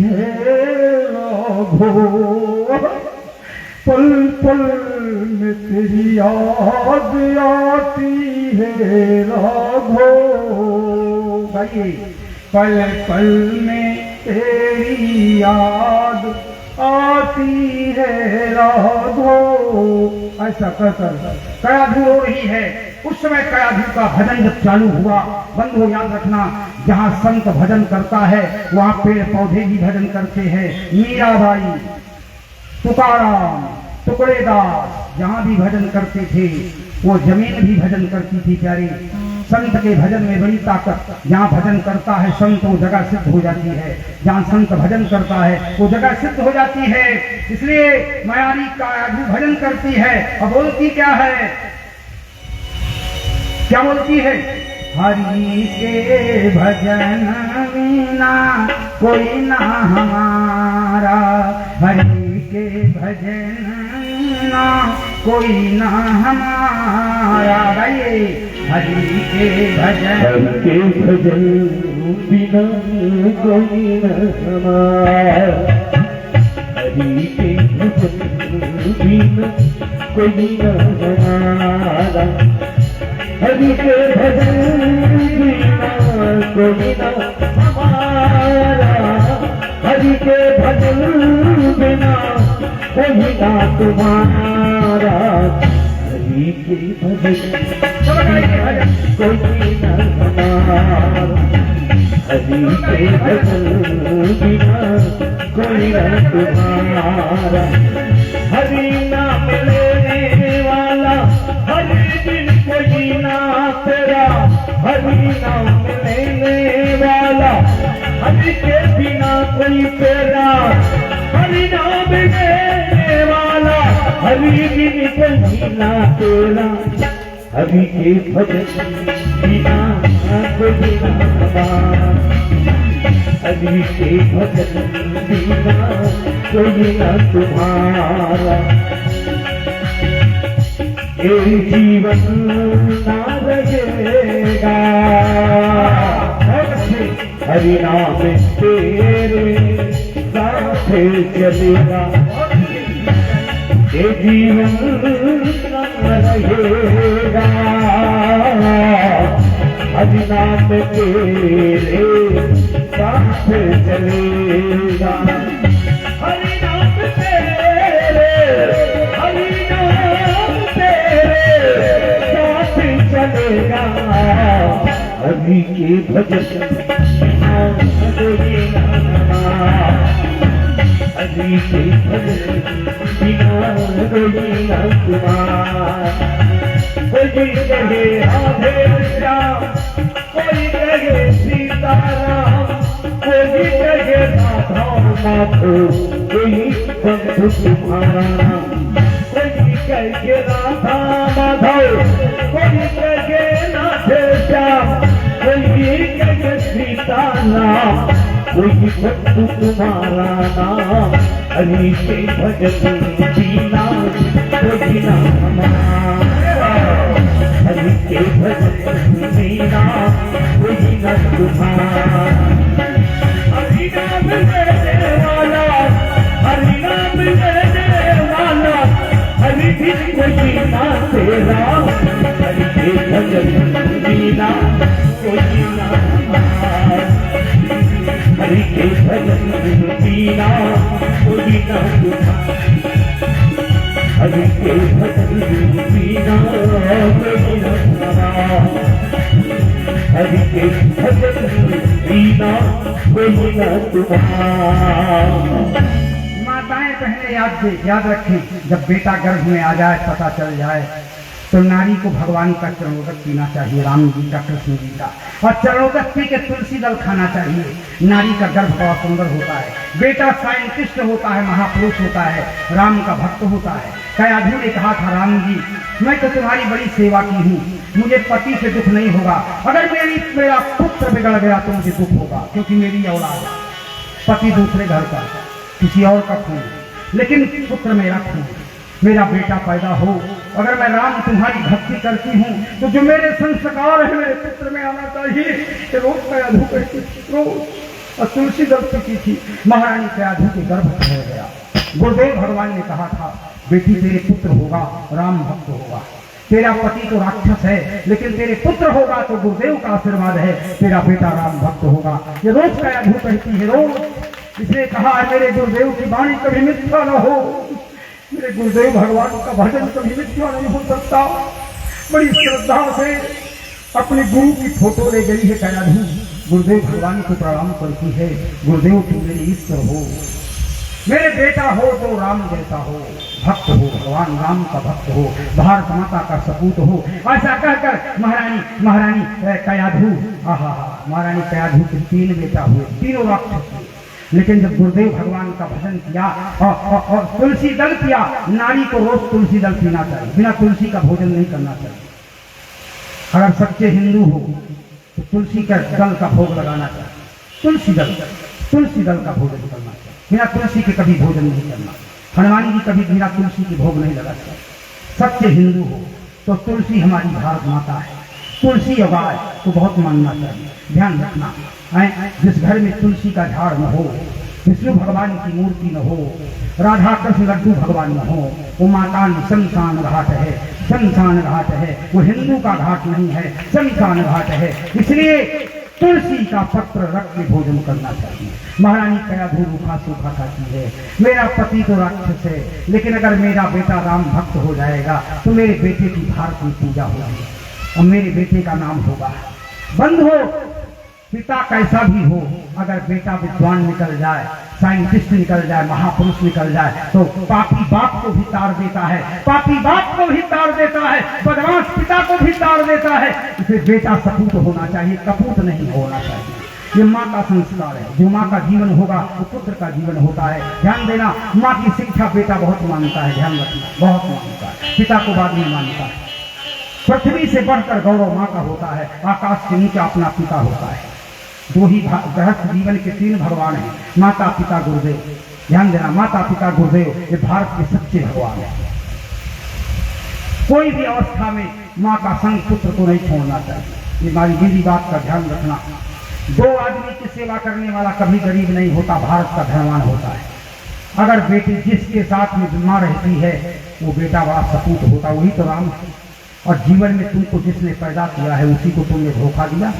है राघो, पल पल में तेरी याद आती है राघो। भाई पल पल में तेरी याद आती है राघो, ऐसा कहकर कयाधु रो रही है। उस समय कयाधु का भजन जब चालू हुआ, बंधु याद रखना, जहाँ संत भजन करता है वहाँ पेड़ पौधे भी भजन करते हैं। मीराबाई, तुकाराम, टुकड़ेदास जहाँ भी भजन करते थे, वो जमीन भी भजन करती थी प्यारी। संत के भजन में बड़ी ताकत, जहाँ भजन करता है संत वो जगह सिद्ध हो जाती है, जहाँ संत भजन करता है वो जगह सिद्ध हो जाती है। इसलिए मायारी कयाधु भजन करती है और बोलती क्या है, क्या बोलती है, हरि के भजन बिना कोई ना हमारा, हरि के भजन बिना कोई ना हमारा। गाइए, हरि के भजन, हरि के भजन बिना कोई न हमारा, हरि के भजन बिना कोई न हमारा, हरि के भजन बिना कोई न हमारा, हरि के भजन बिना कोई ना तुम्हारा, हरि के भजन कोई न हमारा, हरि के भजन बिना कोई न तुम्हारा, हरि नाम लेने वाला हर दिन कोई ना तेरा, हरि नाम लेने वाला हरि के बिना कोई तेरा, हरि नाम लेने वाला हरि बिन कोई ना तेरा, हरि के भजन बिना कोई ना हमारा, हरि के भजन बिना कोई ना तुम्हारा, ये जीवन ना रहेगा हरि नाम तेरे साथ चलेगा, ये जीवन ना रहेगा हरि नाम तेरे साथ चलेगा, हरि नाम तेरे, हरि नाम तेरे साथ चलेगा, हरि के भजन कोई ना हमारा, हरि के भजन बिना कोई ना तुम्हारा, कोई कहे राधे श्याम, कोई कहे सीताराम, कोई कहे राधा माधो, कोई बंधु तुम्हारा, कोई कहे राधा माधव, कोई कहे नाथ श्याम, कोई कहे सीता नाम, कोई बंधु तुम्हारा नाम, हरि के भजन बिना कोई ना हमारा, हरि के भजन बिना कोई न तुम्हारा, हरि नाम लेने वाला, हरि नाम लेने वाला हरि बिन कोई ना तेरा, हरि के भजन बिना कोई ना हमारा, हरि के भजन बिना कोई ना तुम्हारा, हरि के भजन बिना कोई ना हमारा, हरि के भजन बिना कोई न तुम्हारा। माताएं पहले याद रखें, जब बेटा गर्भ में आ जाए, पता चल जाए, तो नारी को भगवान का चरणोदक पीना चाहिए, राम जी का, कृष्ण जी का, और चरणोदक पी के तुलसी दल खाना चाहिए। नारी का गर्भ बहुत सुंदर होता है, बेटा साइंटिस्ट होता है, महापुरुष होता है, राम का भक्त होता है। कयाधु ने कहा था, राम जी मैं तो तुम्हारी बड़ी सेवा की हूँ, मुझे पति से दुख नहीं होगा, अगर मेरा पुत्र बिगड़ गया तो मुझे दुख होगा, क्योंकि मेरी औलाद है, पति दूसरे घर का, किसी और का खून, लेकिन पुत्र मेरा खून, मेरा बेटा पैदा हो। अगर मैं राम तुम्हारी भक्ति करती हूँ तो जो मेरे संस्कार है मेरे पुत्र में आना चाहिए। रोज कयाधु कहती रोज, और तुलसी दल पीती थी। महारानी कयाधु के गर्भ ठहर गया। गुरुदेव भगवान ने कहा था, बेटी तेरे पुत्र होगा, राम भक्त होगा, तेरा पति तो राक्षस है, लेकिन तेरे पुत्र होगा तो गुरुदेव का आशीर्वाद है, तेरा बेटा राम भक्त होगा। ये रोज कयाधु कहती है, रोज। इसने कहा है, मेरे गुरुदेव की वाणी कभी मिथ्या न हो, मेरे गुरुदेव भगवान का भजन कभी मिथ्या नहीं हो सकता। बड़ी श्रद्धा से अपने गुरु की फोटो ले गई है कयाधु, गुरुदेव भगवान को प्रणाम करती है, गुरुदेव तुम मेरे ईश्वर हो, मेरे बेटा हो तो राम जैसा हो, भक्त हो, भगवान राम का भक्त हो, भारत माता का सपूत हो। ऐसा कहकर महारानी कयाधु, महारानी कयाधु के 3 बेटा हुए, तीनों राक्षस हुए। लेकिन जब गुरुदेव भगवान का भजन किया और तुलसी दल किया, नारी को रोज तुलसी दल पीना चाहिए, बिना तुलसी का भोजन नहीं करना चाहिए। अगर सच्चे हिंदू हो तो तुलसी का दल का भोग लगाना चाहिए, तुलसी दल का भोजन करना चाहिए, बिना तुलसी के कभी भोजन नहीं करना। हनुमान जी कभी बिना तुलसी के भोग नहीं लगाते। सच्चे हिंदू हो तो तुलसी हमारी भारत माता है, तुलसी उगाए तो बहुत मानना चाहिए। ध्यान रखना है, जिस घर में तुलसी का झाड़ न हो, विष्णु भगवान की मूर्ति न हो, राधा कृष्ण लड्डू भगवान न हो, वो मातान शमशान घाट है, शमशान घाट है, वो हिंदू का घाट नहीं है, शमशान घाट है। इसलिए तुलसी का पत्र रख के भोजन करना चाहिए। महारानी कयाधु रूखा सूखा खाती है, मेरा पति तो राक्षस है, लेकिन अगर मेरा बेटा राम भक्त हो जाएगा तो मेरे बेटे की भारत में पूजा होगी और मेरे बेटे का नाम होगा। बंद हो, पिता कैसा भी हो, अगर बेटा विद्वान निकल जाए, साइंटिस्ट निकल जाए, महापुरुष निकल जाए, तो पापी बाप को भी तार देता है, पापी बाप को भी तार देता है, बदमाश पिता को भी तार देता है। इसे बेटा सपूत होना चाहिए, कपूत नहीं होना चाहिए। ये माँ का संस्कार है, जो माँ का जीवन होगा वो पुत्र का जीवन होता है। ध्यान देना, माँ की शिक्षा बेटा बहुत मानता है, ध्यान रखना, बहुत मानता है, पिता को बाद में मानता है। पृथ्वी से बढ़कर गौरव माँ का होता है, आकाश से नीचे अपना पिता होता है। दो ही गृहस्थ जीवन के 3 भगवान हैं, माता पिता गुरुदेव। ध्यान देना, माता पिता गुरुदेव ये भारत के सच्चे भगवान हैं। कोई भी अवस्था में माँ का संग पुत्र को नहीं छोड़ना चाहिए, ये हमारी दीदी बात का ध्यान रखना। 2 आदमी की सेवा करने वाला कभी गरीब नहीं होता, भारत का धनवान होता है। अगर बेटी जिसके साथ में माँ रहती है वो बेटा बड़ा सपूत होता, वही तो राम है। और जीवन में तुमको जिसने पैदा किया है उसी को तुमने धोखा दिया।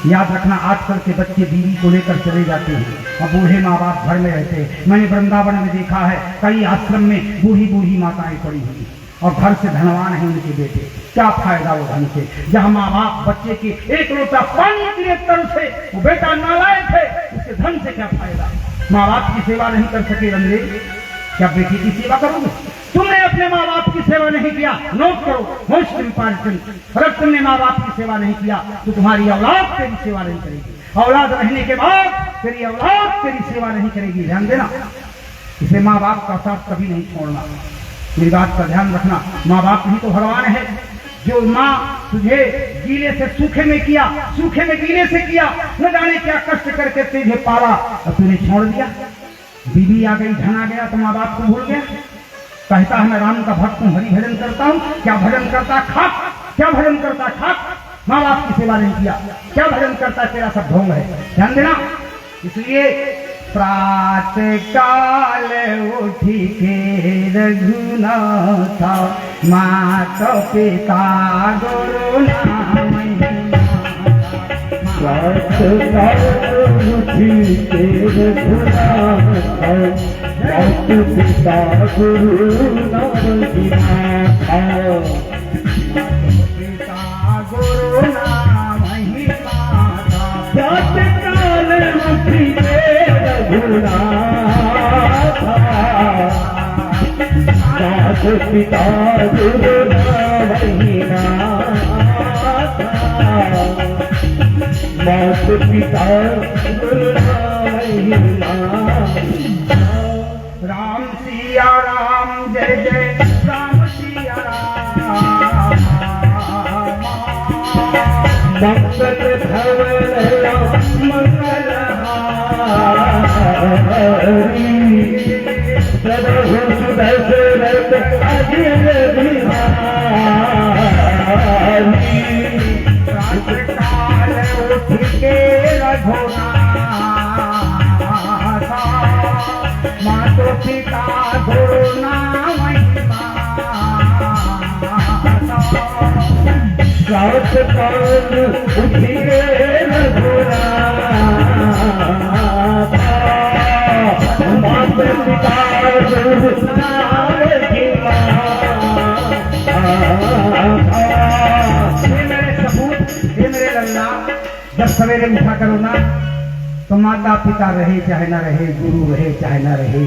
याद रखना, आजकल के बच्चे बीवी को लेकर चले जाते हैं और बूढ़े माँ बाप घर में रहते हैं। मैंने वृंदावन में देखा है, कई आश्रम में बूढ़ी बूढ़ी माताएं पड़ी हुई और घर से धनवान है उनके बेटे। क्या फायदा वो धन से, जहाँ माँ बाप बच्चे के 1 लोटा पानी के लिए तरसे, वो बेटा नालायक है, उसके धन से क्या फायदा। माँ बाप की सेवा नहीं कर सके बंदे, क्या बेटी की सेवा करोगे? तुमने अपने माँ बाप की सेवा नहीं किया, नोट करो, मोस्ट इंपॉर्टेंट। अगर तुमने माँ बाप की सेवा नहीं किया तो तुम्हारी औलाद तेरी सेवा नहीं करेगी। औलाद रहने के बाद तेरी औलाद तेरी सेवा नहीं करेगी। ध्यान देना, इसे माँ बाप का साथ कभी नहीं छोड़ना। मेरी बात का ध्यान रखना, माँ बाप ही तो भगवान है। जो माँ तुझे गीले से सूखे में किया, सूखे में गीले से किया, न जाने क्या कष्ट करके तुझे पाला और तूने छोड़ दिया। बीवी आ गई, धन आ गया तो माँ बाप को भूल गया। कहता है मैं राम का भक्त हूँ, हरि भजन करता हूँ। क्या भजन करता? खाक। क्या भजन करता? खाक। माँ बाप की सेवा नहीं किया, क्या भजन करता? तेरा सब ढोंग है। ध्यान देना, इसलिए प्रातः काल उठी के रघुनाथा, माता पिता गुरु नाम प्रातः काल उठी के रघुनाथा, माता पिता गुरु नाम पिता गुरु नाम प्रातःकाल उठी के रघुनाथ मात पिता गुरु नाथ मात पिता गुरु राम सिया राम जय जय राम सिया राम मंगल भवन मंगल हारी प्रभु दशरथ अजित बिहारी प्रातःकाल उठ के रघुनाथ मातो पिता गुरु नाम प्रातःकाल उठिए रघुनाथ माता पिता गुरु नाम की ये मेरे सबूत, ये मेरे लल्ला, जब सवेरे उठा करो ना तो माता पिता रहे चाहे ना रहे, गुरु रहे चाहे ना रहे,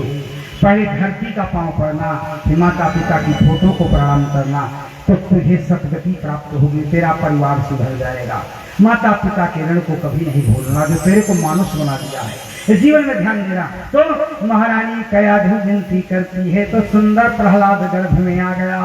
पहले धरती का पांव पड़ना, फिर माता पिता की फोटो को प्रणाम करना, तो तुझे सतगति प्राप्त होगी, तेरा परिवार सुधर जाएगा। माता पिता के ऋण को कभी नहीं भूलना, जो तेरे को मानुष बना दिया है, इस जीवन में ध्यान देना। तो महारानी कयाधु विनती करती है तो सुंदर प्रहलाद गर्भ में आ गया,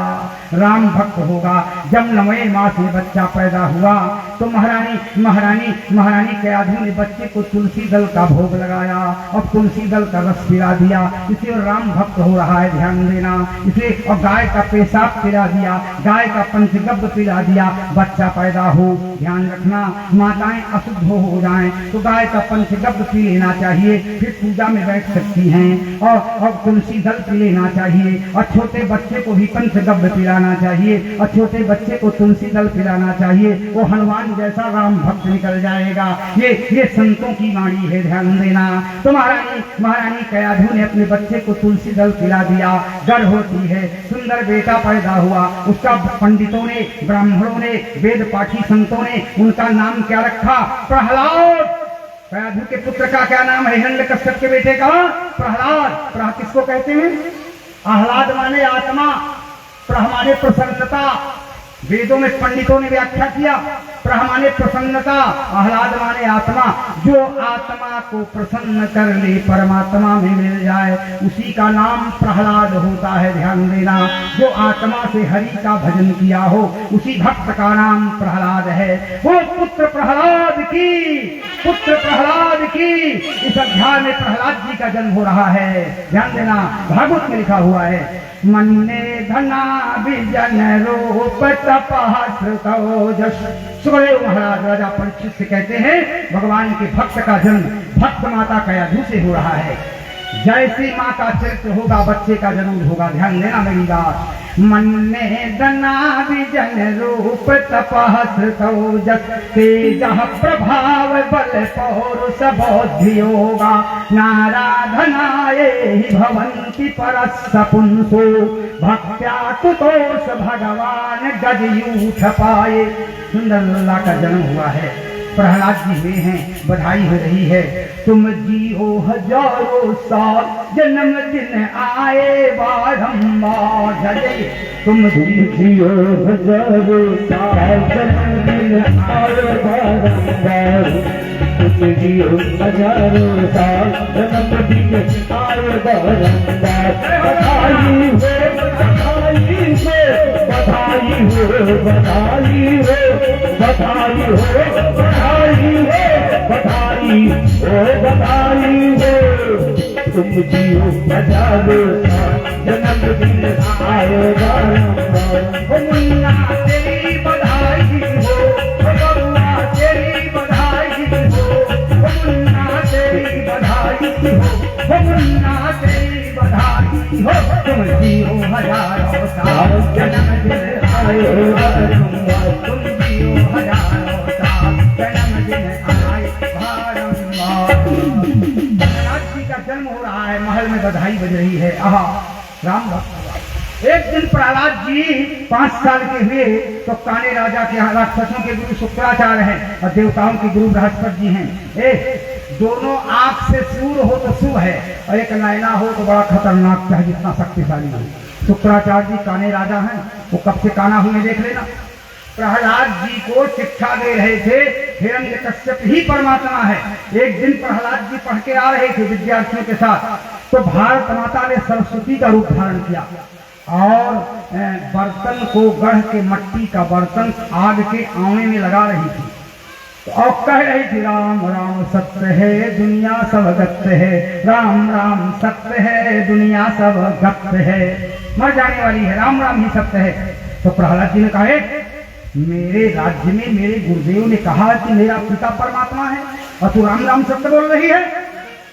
राम भक्त होगा। जब 9वें मास में बच्चा पैदा हुआ तो महारानी कयाधु ने बच्चे को तुलसी दल का भोग लगाया और तुलसी दल का रस पिला दिया, इसलिए राम भक्त हो रहा है, ध्यान देना। इसलिए और गाय का पेशाब पिला दिया, गाय का पंचगव्य पिला दिया, बच्चा पैदा हो। ध्यान रखना, माताएं अशुद्ध हो जाएं तो गाय का पंचगव्य पी लेना चाहिए, फिर पूजा में बैठ सकती हैं, और तुलसी दल पी लेना चाहिए, और छोटे बच्चे को भी पंचगव्य पिलाना चाहिए, और छोटे बच्चे को तुलसी दल पिलाना चाहिए, वो हनुमान जैसा राम भक्त निकल जाएगा। ये संतों की वाणी है, ध्यान देना। तो महारानी कयाधु ने अपने बच्चे को तुलसी दल पिला दिया, गर्भ होती है, सुंदर बेटा पैदा हुआ। उसका पंडितों ने, ब्राह्मणों ने, वेद पाठी संतों ने उनका नाम क्या रखा? प्रहलाद। कयाधु के पुत्र का क्या नाम है? हिरण्यकश्यप के बेटे का प्रहलाद। किसको कहते हैं? आह्लाद माने आत्मा, प्रह माने प्रसन्नता। वेदों में पंडितों ने व्याख्या किया, प्रह माने प्रसन्नता, आह्लाद माने आत्मा। जो आत्मा को प्रसन्न कर ले, परमात्मा में मिल जाए, उसी का नाम प्रहलाद होता है, ध्यान देना। जो आत्मा से हरि का भजन किया हो, उसी भक्त का नाम प्रहलाद है। वो पुत्र प्रहलाद की इस अध्याय में प्रहलाद जी का जन्म हो रहा है, ध्यान देना। भागवत में लिखा हुआ है, मन्ने धना विजन रूप तपहस। सुखदेव महाराज राजा परीक्षित से कहते हैं, भगवान के भक्त का जन्म भक्त माता कयाधु से हो रहा है। जैसी माँ का चरित्र होगा, बच्चे का जरूर होगा, ध्यान देना मेरी बात। मन्ने दना विजन रूप तपहस तेज प्रभाव बल पौरुष बोधि योगा नाराधनाये भवन्ति परस्स पुंसो भक्त्या कुतोष भगवान गजयूठ पाए। सुंदर लल्ला का जन्म हुआ है, प्रहलाद जी हुए हैं, बधाई हो रही है। तुम जियो हजारों साल, जन्मदिन आए बारंबार। तुम जियो हजारों साल, जन्मदिन आए बारंबार। तुम जियो हजारों साल, जन्मदिन आए बारंबार। बधाई हो, बधाई हो, बधाई हो, बधाई हो, बधाई हो, बधाई हो, बधाई हो, बधाई हो। तुम जियो हजारों साल, जन्मदिन आए बारंबार। मुन्ना तेरी बधाई हो, बबुआ तेरी बधाई हो, मुन्ना तेरी बधाई हो, मुन्ना तेरी बधाई हो। तुम जियो हजारों साल, जन्मदिन आए बारंबार। तुम जियो हजारों साल, जन्मदिन आए बारंबार। प्रहलाद जी का जन्म हो रहा है, महल में बधाई बज रही है। आहा, राम भक्त एक दिन प्रहलाद जी 5 साल के हुए तो काने राजा के यहाँ राक्षसों के गुरु शुक्राचार्य हैं और देवताओं के गुरु बृहस्पति जी हैं। दोनों आंख से सूर हो तो शुभ है और एक नैना हो तो बड़ा खतरनाक चाहे जितना शक्तिशाली हो। शुक्राचार्य जी काने राजा हैं, वो कब से काना हुए देख लेना। प्रहलाद जी को शिक्षा दे रहे थे, हिरण्यकश्यप ही परमात्मा है। एक दिन प्रहलाद जी पढ़ के आ रहे थे विद्यार्थियों के साथ, तो भारत माता ने सरस्वती का रूप धारण किया और बर्तन को गढ़ के मट्टी का बर्तन आग के आंवने में लगा रही थी तो और कह रही थी राम राम सत्य है दुनिया सब गत्य है, राम राम सत्य है दुनिया सब गत्य है, मर जाने वाली है, राम राम ही सत्य है। तो प्रहलाद जी ने कहा मेरे राज्य में मेरे गुरुदेव ने कहा कि मेरा पिता परमात्मा है और तू राम राम सत्य बोल रही है।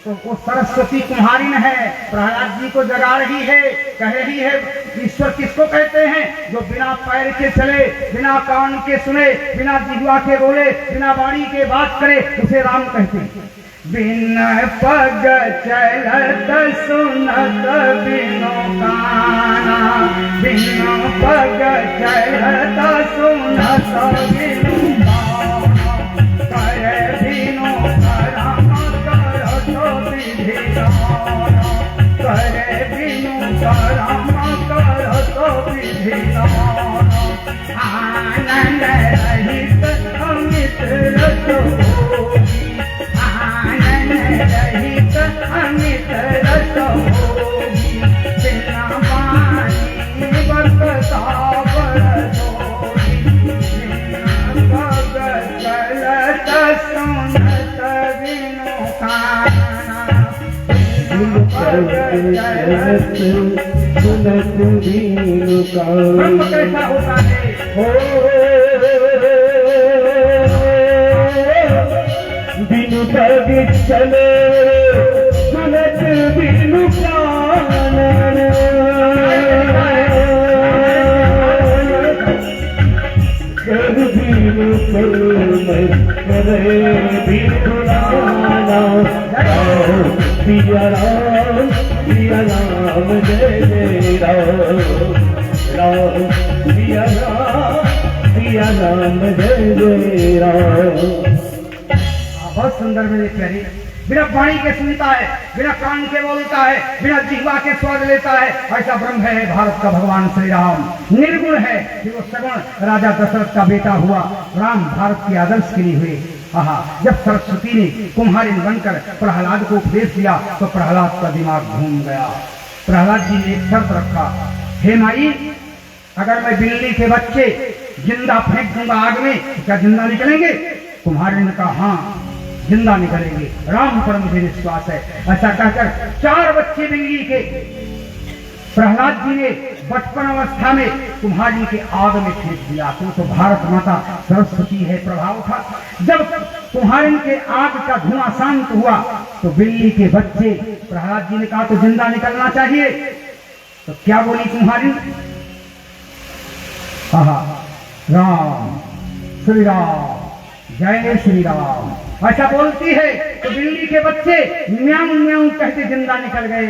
तो वो सरस्वती कुम्हारिन है, प्रहलाद जी को जगा रही है, कह रही है ईश्वर किसको कहते हैं? जो बिना पैर के चले, बिना कान के सुने, बिना जिह्वा के बोले, बिना वाणी के बात करे, उसे राम कहते हैं। बिन पग चलत सुनत बिनु काना, बिनु पग चलत सुनत बिनु काना, करे बिनु करम करत विधि नाना, करे बिनु करम करत विधि नाना, आनंद रहित अमित रस भोगी, रहित अमित रस भोगी, बिना पानी बरसता बरसोगी, बिना पग चलत सुनत बिनु काना, बिनु पग चलत सुनत बिनु काना। कैसा होता है बिनु पग चले सुनत बिनु कानन, कर बिनु कर करे बिनु नाना, पिया राम जय जय राम, राम पिया राम जय जय राम। बहुत सुंदर मेरे प्यारे, बिना वाणी के सुनता है, बिना कान के बोलता है, बिना जिह्वा के स्वाद लेता है, ऐसा ब्रह्म है भारत का भगवान श्री राम। निर्गुण है कि वो सगुण राजा दशरथ का बेटा हुआ, राम भारत के आदर्श के लिए हुए। आहा, जब सरस्वती ने कुम्हारिन बनकर प्रहलाद को उपदेश दिया तो प्रहलाद का दिमाग घूम गया। प्रहलाद जी ने एक शर्त रखा, हे माई अगर मैं बिल्ली के बच्चे जिंदा फेंक दूंगा आग में क्या जिंदा निकलेंगे? कुम्हारिन ने कहा हाँ जिंदा निकलेंगे, राम पर मुझे विश्वास है। ऐसा कहकर 4 बच्चे बिल्ली के प्रहलाद जी ने बचपन अवस्था में कुम्हारिन के आग में फेंक दिया। तो भारत माता सरस्वती है, प्रभाव था। जब कुम्हारिन के आग का धुआं शांत हुआ तो बिल्ली के बच्चे प्रहलाद जी ने कहा तो जिंदा निकलना चाहिए। तो क्या बोली कुम्हारिन? राम श्री राम जय श्री राम ऐसा बोलती है तो बिल्ली के बच्चे म्याऊं म्याऊं कहते जिंदा निकल गए।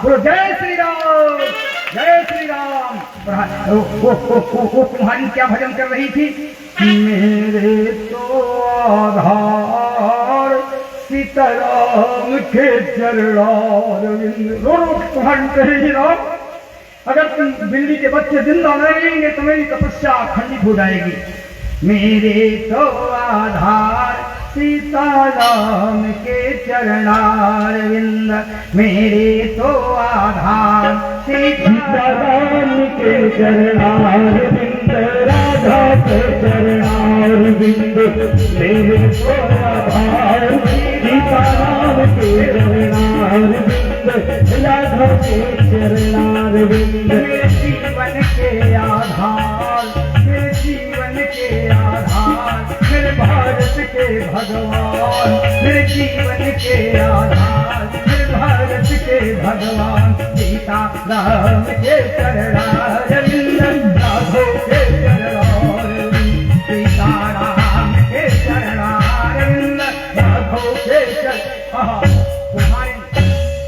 बोलो जय श्री राम जय श्री राम। वो तुम्हारी क्या भजन कर रही थी? मेरे तो आधार सीताराम के चरणार। रो तुम्हारी कहेगी राम अगर तुम बिल्ली के बच्चे जिंदा न रहेंगे तो मेरी तपस्या खंडित हो जाएगी। मेरे तो आधार सीताराम के चरणारविंद, मेरे तो आधार सीताराम के चरणारविंद, राधा के चरणारविंद, मेरे तो आधार सीताराम के चरणारविंद, राधा के चरणारविंद। मेरे जीवन के आधार, मेरे जीवन के आधार, मेरे भारत के भगवान, मेरे जीवन के आधार, मेरे भारत के भगवान। सीता राम के चरणारविंद, राधो के चरणारविंद, सीता राम के चरणारविंद, राधो के तुम्हारे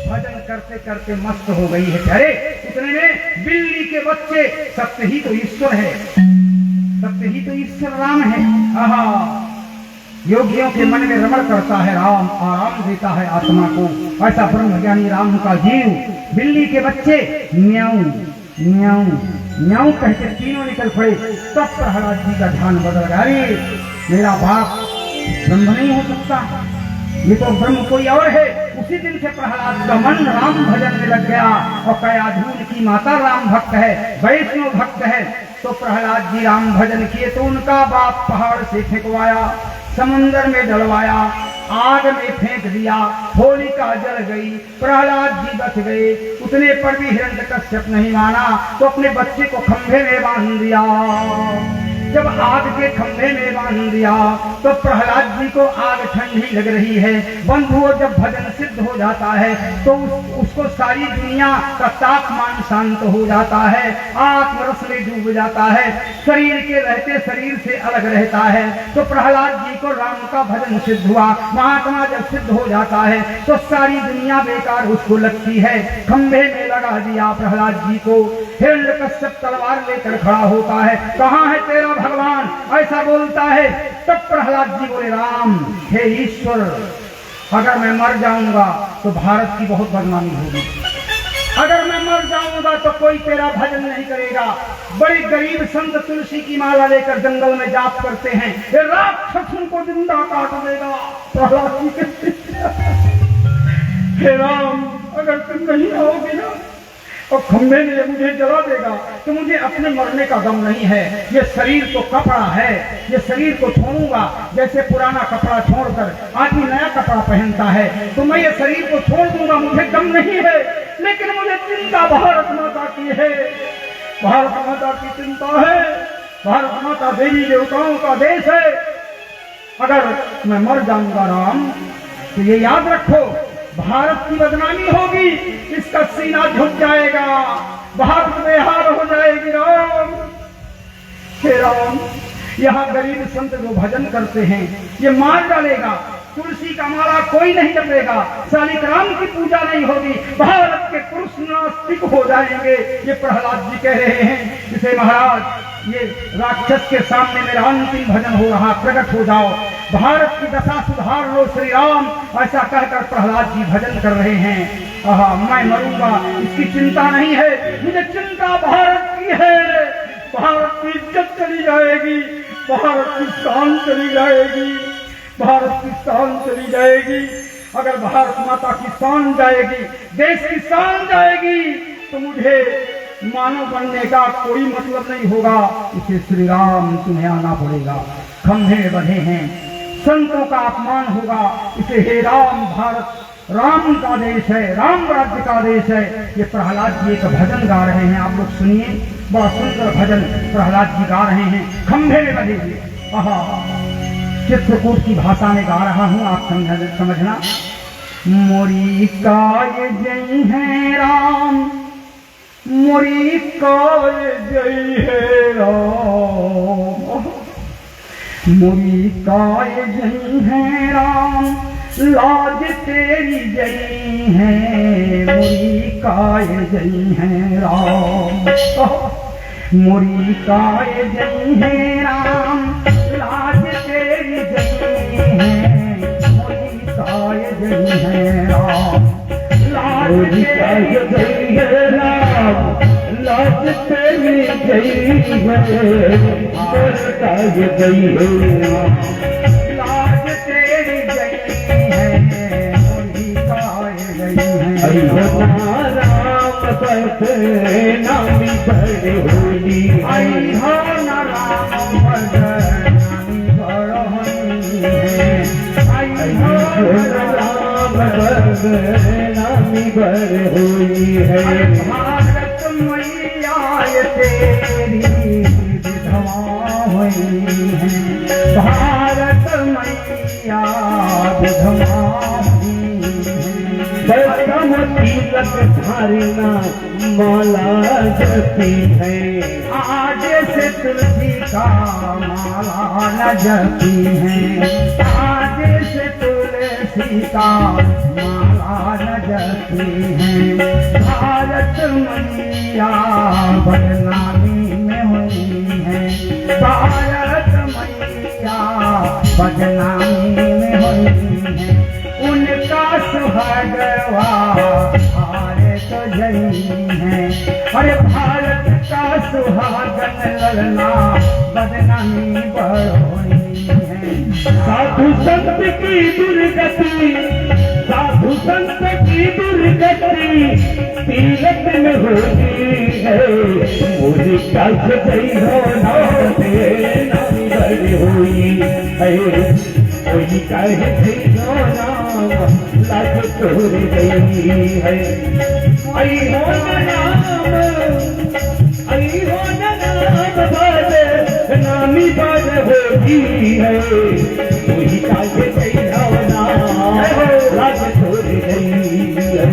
भजन करते करते मस्त हो गई है। अरे इतने में बिल्ली के बच्चे, सत्य ही तो ईश्वर है, सत्य ही तो ईश्वर राम है। आहा, योगियों के मन में रमण करता है राम, आराम देता है आत्मा को, ऐसा ब्रह्मज्ञानी राम का जीव। बिल्ली के बच्चे म्याऊं म्याऊं म्याऊं कहते तीनों निकल पड़े। तब प्रहलाद जी का ध्यान बदल गया, अरे मेरा बाप ब्रह्म नहीं हो सकता, ये तो ब्रह्म कोई और है। उसी दिन से प्रहलाद का मन राम भजन में लग गया और कयाधून की माता राम भक्त है, वैष्णव भक्त है। तो प्रहलाद जी राम भजन किए तो उनका बाप पहाड़ से फेंकवाया, समुन्द्र में डलवाया, आग में फेंक दिया, होलिका जल गई, प्रहलाद जी बच गए। उतने पर भी हिरण्यकश्यप नहीं माना तो अपने बच्चे को खंभे में बांध दिया। जब आग के खंभे में बांध दिया तो प्रहलाद जी को आग ठंडी लग रही है। बंधुओं, जब भजन सिद्ध हो जाता है तो उसको सारी दुनिया का तापमान शांत हो जाता है, आत्मरस में डूब जाता है, शरीर के रहते शरीर से अलग रहता है। तो प्रहलाद जी को राम का भजन सिद्ध हुआ। महात्मा जब सिद्ध हो जाता है तो सारी दुनिया बेकार उसको लगती है। खंभे में लगा दिया प्रहलाद जी को। हिरण्यकश्यप तलवार लेकर खड़ा होता है, कहाँ है तेरा भगवान, ऐसा बोलता है। तब प्रहलाद जी बोले, राम हे ईश्वर, अगर मैं मर जाऊंगा तो भारत की बहुत बदनामी होगी, अगर मैं मर जाऊंगा तो कोई तेरा भजन नहीं करेगा। बड़े गरीब संत तुलसी की माला लेकर जंगल में जाप करते हैं, ये राक्षस उनको जिंदा काट देगा। प्रहलाद जी कहते, हे राम, अगर तुम नहीं आओगे ना और खंभे में मुझे जला देगा तो मुझे अपने मरने का गम नहीं है। ये शरीर तो कपड़ा है, ये शरीर को छोड़ूंगा, जैसे पुराना कपड़ा छोड़कर आदमी नया कपड़ा पहनता है, तो मैं ये शरीर को छोड़ दूंगा, मुझे गम नहीं है। लेकिन मुझे चिंता भारत माता की है, भारत माता की चिंता है। भारत माता देवी देवताओं का देश है। अगर मैं मर जाऊंगा राम तो ये याद रखो, भारत की बदनामी होगी, इसका सीना झुक जाएगा, भारत में हार हो जाएगी। राम हे राम, यहाँ गरीब संत जो भजन करते हैं ये मार डालेगा, तुलसी का माला कोई नहीं जपेगा, शालिक राम की पूजा नहीं होगी, भारत के पुरुष नास्तिक हो जाएंगे। ये प्रहलाद जी कह रहे हैं। इसे महाराज, ये राक्षस के सामने मेरा अंतिम भजन हो रहा, प्रकट हो जाओ, भारत की दशा सुधार लो श्री राम, ऐसा कहकर प्रहलाद जी भजन कर रहे हैं। आहा, मैं मरूंगा इसकी चिंता नहीं है, मुझे चिंता भारत की है। भारत की इज्जत चली जाएगी, भारत की शान चली जाएगी, भारत की शान चली जाएगी। अगर भारत माता की शान जाएगी, देश की शान जाएगी, तो मुझे मानव बनने का कोई मतलब नहीं होगा। इसे श्री राम तुम्हें आना पड़ेगा, खंभे बंधे हैं, संतों का अपमान होगा। इसे हे राम, भारत राम का देश है, राम राज्य का देश है। ये प्रहलाद जी एक भजन गा रहे हैं, आप लोग सुनिए, बड़ा सुंदर भजन प्रहलाद जी गा रहे हैं, खंभे में बंधे हुए। आहा, चित्रकूट की भाषा में गा रहा हूँ, आप समझना। मोरी काय जय है राम, मोरी काय जय है राम, मोरी काय जय है राम, लाज तेरी जय है, मोरी काय जय है राम, मोरी काय जय है राम, लाज तेरी जय है, मोरी काय जय है राम, लाज तेरी जय है राम, लाज तेरी जय है, मोरी काय जय है राम, लाज तेरी जय है, मोरी काय जय है। राम बड़े नामी बड़े होली, आई हो ना राम बड़े नामी बड़ होली है, आई हो राम बड़े नामी बड़ होली है। भारत मैया तेरी विधवा हुई है, भारत मैया विधवा तिलक धारना माला जपी है, आज से तुलसी का माला न जपी है, आज से तुलसी का माला न बजती हैं। भारत मैया बदनामी में हुई है, भारत मैया बदनामी में हुई है। उनका सुहागवा भारत जई है, अरे भारत का सुहागन ललना बदनामी बढ़ोई है। साधु संत की दुर्गति, साधु संत की दुर्गति तीरथ में होती है। मुझे कल गई हो नाम बड़ी हुई है, कोई कहे थी हो नाम लग तोड़ गई है। आई हो नाम, आई हो नाम बाज नामी बाज होती है, कोई कहे थी हो नाम लग तोड़ गई है।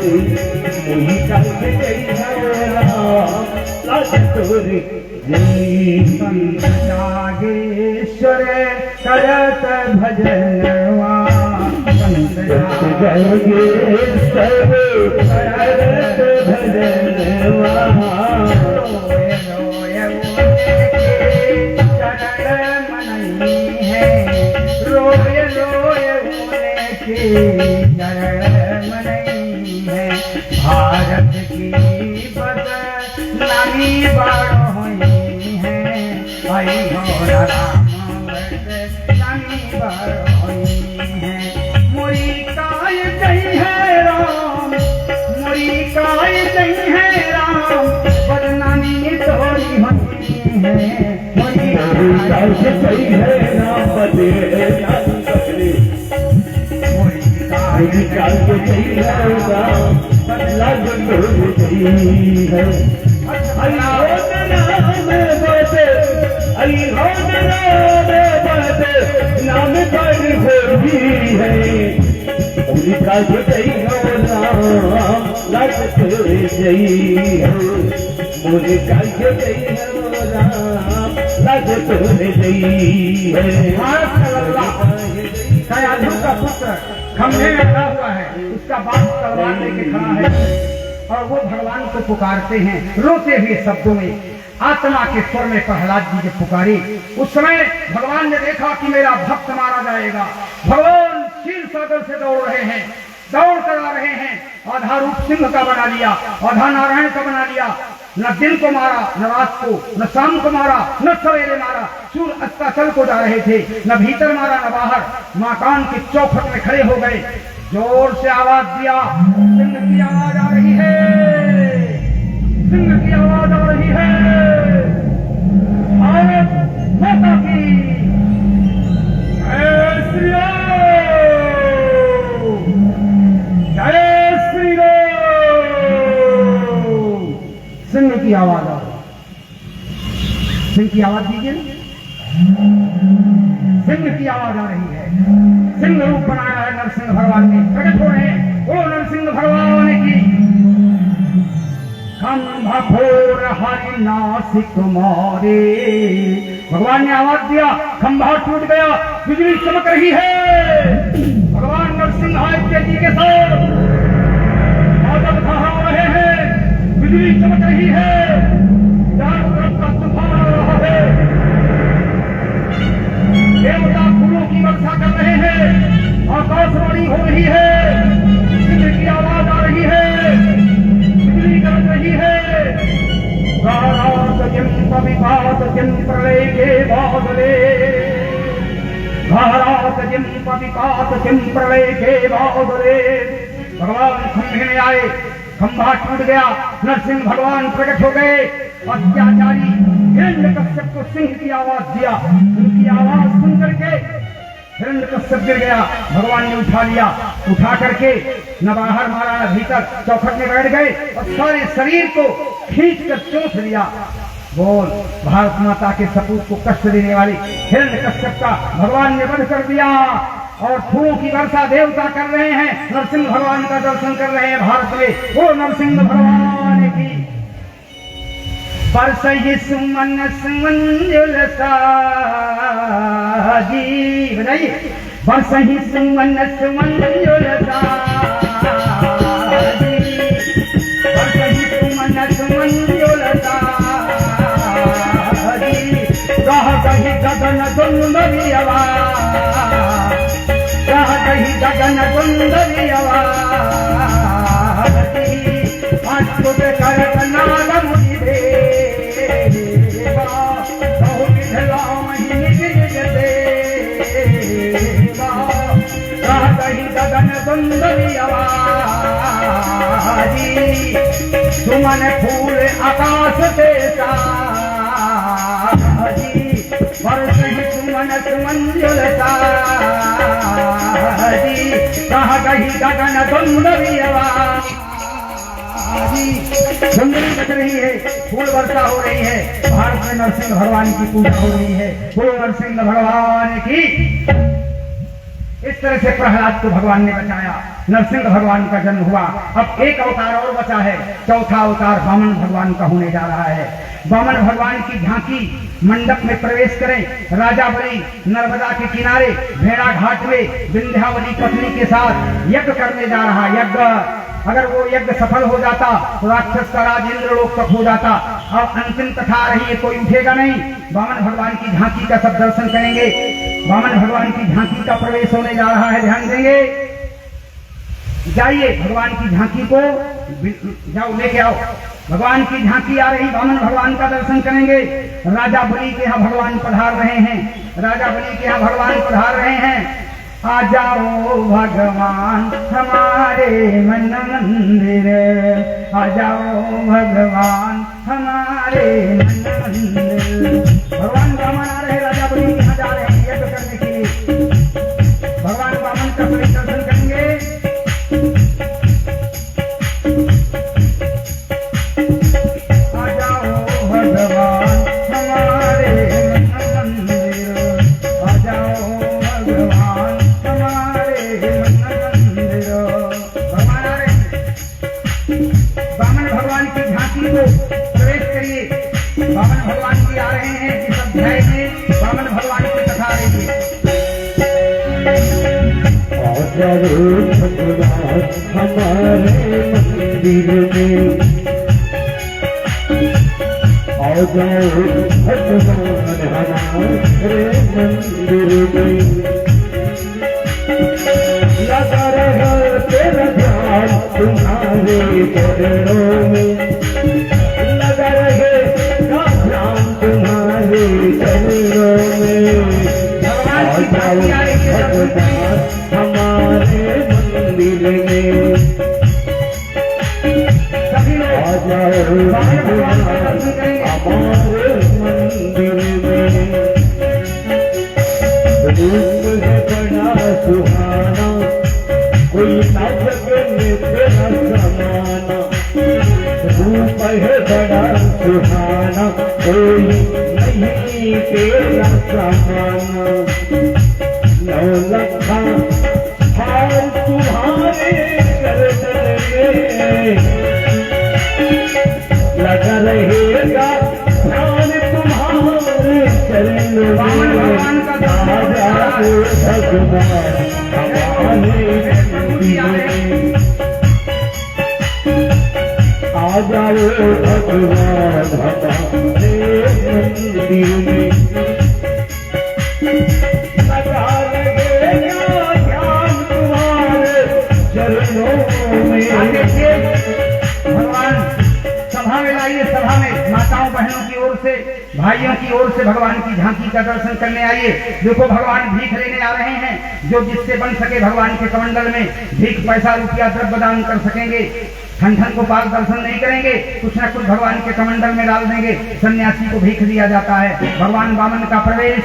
कोई कहे थी हो नाम लग तोड़ गई। संत जागेश्वर करत भजनवा, संत जागेश्वर करत भजनवा। रोय रोय उनके चरण मनई है, रोय रोय उनके चरण मनई है। भारत की बदनामी बढ़ोई है, आई हो राम बदनामी बढ़ोई है। मोरी काय गई है राम, मोरी काय गई है राम, बदनामी तोरी होती है। मोरी काय गई है राम बदनामी, मोरी काय गई है राम लग तोड़ गई है। आई हो नाम बदे, आई हो नाम बदे नाम बड़ी होती है। उनका जो गई हो नाम लग तोड़ गई है। मुझे का जो गई हो नाम लग तोड़ गई है। दयालु का पुत्र खंभे में खड़ा हुआ है, उसका बाप तलवार लेके खड़ा है और वो भगवान को पुकारते हैं रोते हुए शब्दों में। आत्मा के स्वर में प्रहलाद जी जब पुकारी, उस समय भगवान ने देखा कि मेरा भक्त मारा जाएगा। भगवान क्षीर सागर से दौड़ रहे हैं, दौड़ कर आ रहे हैं। आधा रूप सिंह का बना लिया, आधा नारायण का बना लिया। न दिन को मारा, न रात को, न शाम को मारा, न सवेरे मारा। सूर्य अस्ताचल को जा रहे थे, न भीतर मारा न बाहर। मकान की चौखट में खड़े हो गए, जोर से आवाज दिया, सिंह की आवाज आ रही है, सिंह की आवाज आ रही है। भारत माता की जय श्री राम, जय श्री राम। सिंह की आवाज आ रही, सिंह की आवाज दीजिए, सिंह की आवाज आ रही है। सिंह रूप बनाया है नरसिंह भगवान ने, प्रकट हो रहे हैं। ओ नरसिंह भगवान की खंभोर हरि नासिक मारे। भगवान ने आवाज दिया, खंभा टूट गया, बिजली चमक रही है। भगवान नरसिंह आदित्य जी के साथ बादल फहरा रहे हैं, बिजली चमक रही है, चारों तरफ का तूफान आ रहा है। देवता फूलों की वर्षा कर रहे हैं, आकाशवाणी हो रही है, सिंह की आवाज आ रही है, बिजली गरज रही है। घारात जिम पविपात जिम प्रलय के बादले, घारात जिम पविपात जिम प्रलय के बादले। भगवान खंभे में आए, खंभा टूट गया, नरसिंह भगवान प्रकट हो गए। अत्याचारी हिरण्यकश्यप को सिंह की आवाज दिया, उनकी आवाज सुन करके हिरण्यकश्यप गिर गया। भगवान ने उठा लिया, उठा करके न बाहर मारा न भीतर, चौखट में बैठ गए और सारे शरीर को खींच कर चोट लिया। बोल, भारत माता के सपूत को कष्ट देने वाले हिरण्यकश्यप का भगवान ने वध कर दिया और फूलों की वर्षा देवता कर रहे हैं, नरसिंह भगवान का दर्शन कर रहे हैं भारत में। वो नरसिंह भगवान की परसहि सुमन सुमंजुल साजी, बताइए, परसहि सुमन सुमंजुल साजी। सुंदरी आवाज, कह गई गगन सुंदरी आवाज, अच्युत करत नाग मुनि देवा, बहु विध लामहि निज निज देवा, कह गई गगन सुंदरी आवाज, सुमन फूल आकाश से साजी, वर्ष ही सुमन सुमंजुल साजी, कह गई गगन सुंदरी आवाज, सुंदरी बज रही है, फूल वर्षा हो रही है, भारत में नरसिंह भगवान की पूजा हो रही है। बोलो नरसिंह भगवान की। इस तरह से प्रहलाद को भगवान ने बचाया, नरसिंह भगवान का जन्म हुआ। अब एक अवतार और बचा है, चौथा अवतार वामन भगवान का होने जा रहा है। वामन भगवान की झांकी मंडप में प्रवेश करें, राजा बलि नर्मदा के किनारे भेड़ा घाट में विंध्यावली पत्नी के साथ यज्ञ करने जा रहा। यज्ञ अगर वो यज्ञ सफल हो जाता तो राक्षस का राज इंद्रलोक तक हो जाता। अब अंतिम कथा आ रही है, कोई उठेगा नहीं। वामन भगवान की झांकी का सब दर्शन करेंगे। वामन भगवान की झांकी का प्रवेश होने जा रहा है, ध्यान देंगे। जाइए भगवान की झांकी को जाओ लेके आओ। भगवान की झांकी आ रही, वामन भगवान का दर्शन करेंगे। राजा बलि के यहाँ भगवान पधार रहे हैं, राजा बलि के यहाँ भगवान पधार रहे हैं। आ जाओ भगवान हमारे मन मंदिर, आ जाओ भगवान हमारे मन मंदिर। भगवान वामन आ रहे, राजा बलि के यहाँ जा रहे हैं यज्ञ करने के लिए। भगवान वामन का सभी दर्शन करेंगे। आ जाओ भगवान हमारे मन मंदिर, आ जाओ भगवान हमारे मन मंदिर। भगवान आ रहे हैं, वामन भगवान की झांकी को प्रवेश करिए। वामन भगवान जी आ रहे हैं, इस अध्याय में वामन भगवान की कथा आ रही है। आ जाओ भगवान हमारे मंदिर में, आ जाओ भगवान हमारे मंदिर में, लगा रहा तेरा ध्यान तुम्हारे चरणों में, लगा रहेगा ध्यान तुम्हारे चरणों में। आ जाओ भगवान हमारे मंदिर में, सभी लोग आ जाओ भगवान हमारे मंदिर में। रूप है बड़ा सुहाना, कोई ना सके तेरा समाना। रूप है बड़ा सुहाना, कोई नहीं तेरा समाना। नौ लखा हार तुम्हारे गर्दन में, लगा रहेगा ध्यान तुम्हारे चरण में। वामन भगवान का आ जाओ भगवान हमारे मंदिर में, आ जाओ भगवान हमारे मंदिर में। लगा लगेगा ध्यान तुम्हारे चरणों में। भगवान सभा में लाइए, सभा में माताओं बहनों की ओर से, भाइयों की ओर से भगवान की झांकी का दर्शन करने आइए। देखो भगवान भीख लेने आ रहे हैं, जो जिससे बन सके भगवान के कमंडल में भीख पैसा रुपया द्रव्य दान कर सकेंगे। ठन ठन गोपाल दर्शन नहीं करेंगे, कुछ न कुछ भगवान के कमंडल में डाल देंगे। सन्यासी को भीख दिया जाता है। भगवान वामन का प्रवेश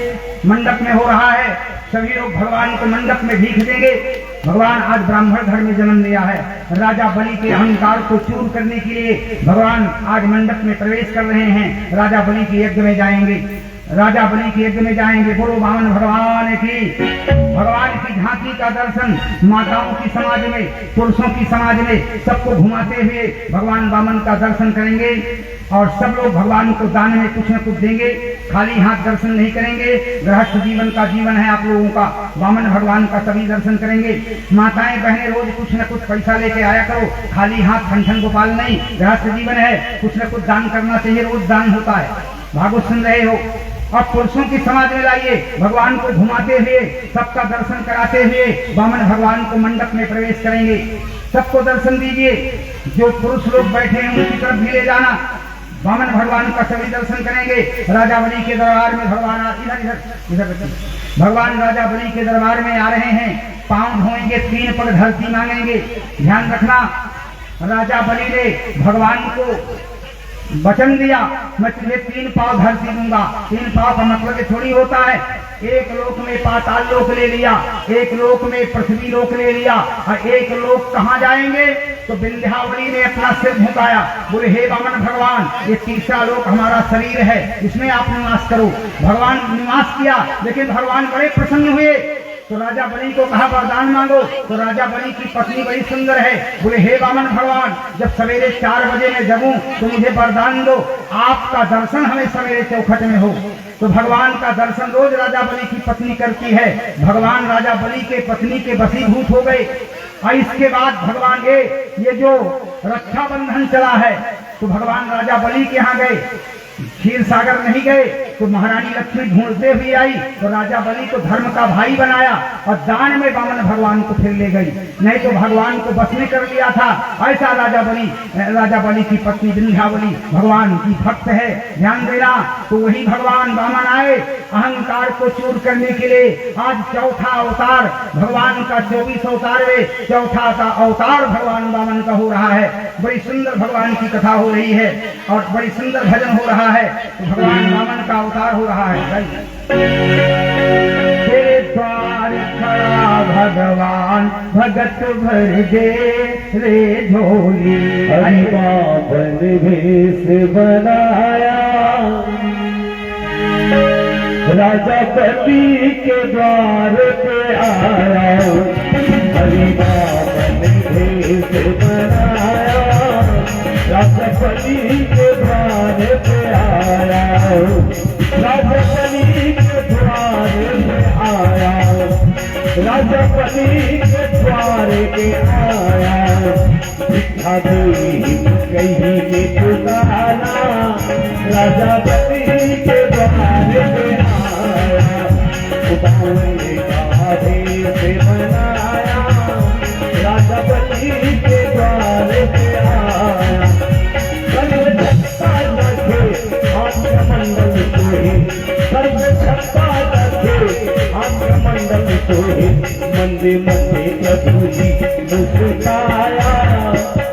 मंडप में हो रहा है, सभी लोग भगवान को मंडप में भीख देंगे। भगवान आज ब्राह्मण घर में जन्म लिया है। राजा बलि के अहंकार को चूर करने के लिए भगवान आज मंडप में प्रवेश कर रहे हैं। राजा बलि के यज्ञ में जाएंगे, राजा बलि के यज्ञ में जाएंगे। बोलो वामन भगवान की। भगवान की झांकी का दर्शन माताओं की समाज में, पुरुषों की समाज में सबको घुमाते हुए भगवान वामन का दर्शन करेंगे। और सब लोग भगवान को दान में कुछ न कुछ देंगे, खाली हाथ दर्शन नहीं करेंगे। गृहस्थ जीवन का जीवन है आप लोगों का, वामन भगवान का सभी दर्शन करेंगे। माताएं बहनें रोज कुछ न कुछ पैसा लेके आया करो, खाली हाथ ठन गोपाल नहीं। गृहस्थ जीवन है, कुछ न कुछ दान करना चाहिए, रोज दान होता है। भागवत सुन रहे हो, अब पुरुषों की समाज में लाइए, भगवान को घुमाते हुए सबका दर्शन कराते हुए वामन भगवान को मंडप में प्रवेश करेंगे। सबको दर्शन दीजिए, जो पुरुष लोग बैठे हैं उनकी तरफ भी ले जाना। वामन भगवान का सभी दर्शन करेंगे। राजा बलि के दरबार में भगवान इधर भगवान राजा बलि के दरबार में आ रहे हैं। पांव धोएंगे, 3 पग धरती मांगेंगे। ध्यान रखना, राजा बलि ने भगवान को वचन दिया, मैं तुझे 3 पांव धरती दूंगा। 3 पांव का मतलब ये थोड़ी होता है, एक लोक में पाताल लोक ले लिया, एक लोक में पृथ्वी लोक ले लिया, और एक लोक कहाँ जाएंगे? तो विंध्यावली ने अपना सिर झुकाया, बोले हे वामन भगवान, ये तीसरा लोक हमारा शरीर है, इसमें आप निवास करो। भगवान निवास किया, लेकिन भगवान बड़े प्रसन्न हुए। तो राजा बलि को कहा वरदान मांगो। तो राजा बलि की पत्नी बड़ी सुंदर है, बोले हे वामन भगवान, जब सवेरे 4 बजे मैं जगूं तो मुझे वरदान दो, आपका दर्शन हमें सवेरे चौखट में हो। तो भगवान का दर्शन रोज राजा बलि की पत्नी करती है। भगवान राजा बलि के पत्नी के वशीभूत हो गए। और इसके बाद भगवान ये जो रक्षाबंधन चला है, तो भगवान राजा बलि के यहाँ गए, क्षीर सागर नहीं गए। तो महारानी लक्ष्मी ढूंढते हुए आई, तो राजा बलि को धर्म का भाई बनाया और दान में वामन भगवान को फिर ले गई, नहीं तो भगवान को बस में कर लिया था। ऐसा राजा बलि की पत्नी विंध्यावली भगवान की भक्त है, ध्यान देना। तो वही भगवान वामन आए अहंकार को चूर करने के लिए। आज चौथा अवतार भगवान का 24 अवतार में चौथा का अवतार भगवान वामन का हो रहा है। बड़ी सुंदर भगवान की कथा हो रही है और बड़ी सुंदर भजन हो रहा है। तो भगवान वामन का अवतार हो रहा है। तेरे द्वार खड़ा भगवान भगत भर दे रे झोली। हरि बाबन भेष बनाया, राजा बलि के द्वार पे आया। हरि बाबन भेष बनाया, राजा बलि के द्वार पे आया। राजा बलि के द्वार पे आया, राजा बलि के द्वार पे आया। भिक्षा देवी कहीं के पुकारा, राजा बलि के द्वार पे आया। उदाहरण का भेष बनाया, राजा बलि के द्वार पे आया। मंडल सोहे, सर्व छक्का रखे मंडल सोहे। मंदे मंदे प्रभु जी मुस्काया,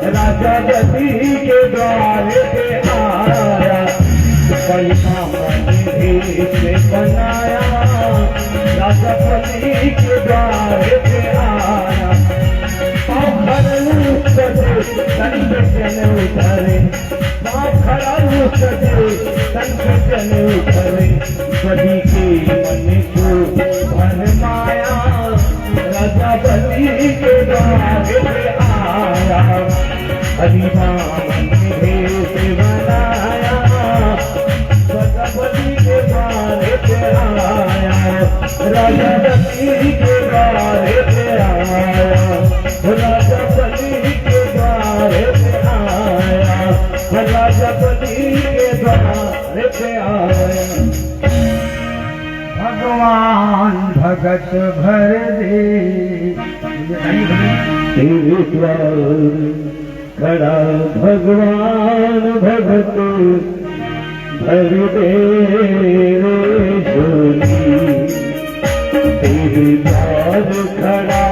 राजा बलि के द्वार पे आया। भेष बनाया, राजा बलि के द्वार पे आया। तन पे जन उतरे, खड़ा सजे तन पे जन उतरे। बलि के मन को भरमाया, राजा बलि के द्वार पे आया। हरि वामन भेष बनाया, राजा बलि के द्वार पे आया। राजा बलि के द्वार पे आया, राजा बलि के द्वार पे आया। राजा बलि के द्वार पे आया। भगवान भगत भर दे तेरे द्वार खड़ा भगवान भगत भर दे झोली। तेरे द्वार खड़ा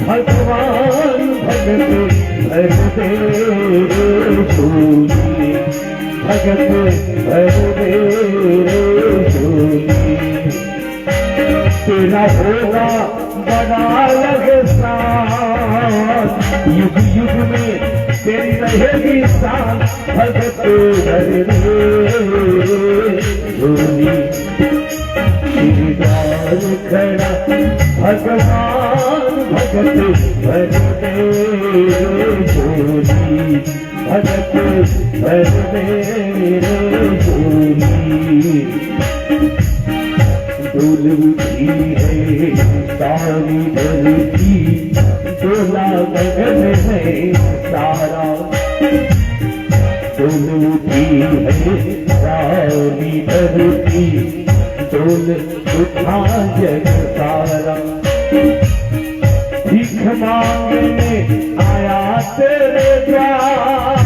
भगवान भगत भर दे झोली। भगत भर दे झोली। तेरा होगा बड़ा लगसान, युग युग में तेरी रहेगी शान। भगत भर दे झोली। तेरे द्वार खड़ा भगवान भगत भर दे झोली। भगत भर दे झोली। डोल उठी है सारी धरती, डोला गगन है सारा। डोल डोल उठी है सारी धरती, डोल उठा जग सारा। भीख मांगने आया तेरे द्वार,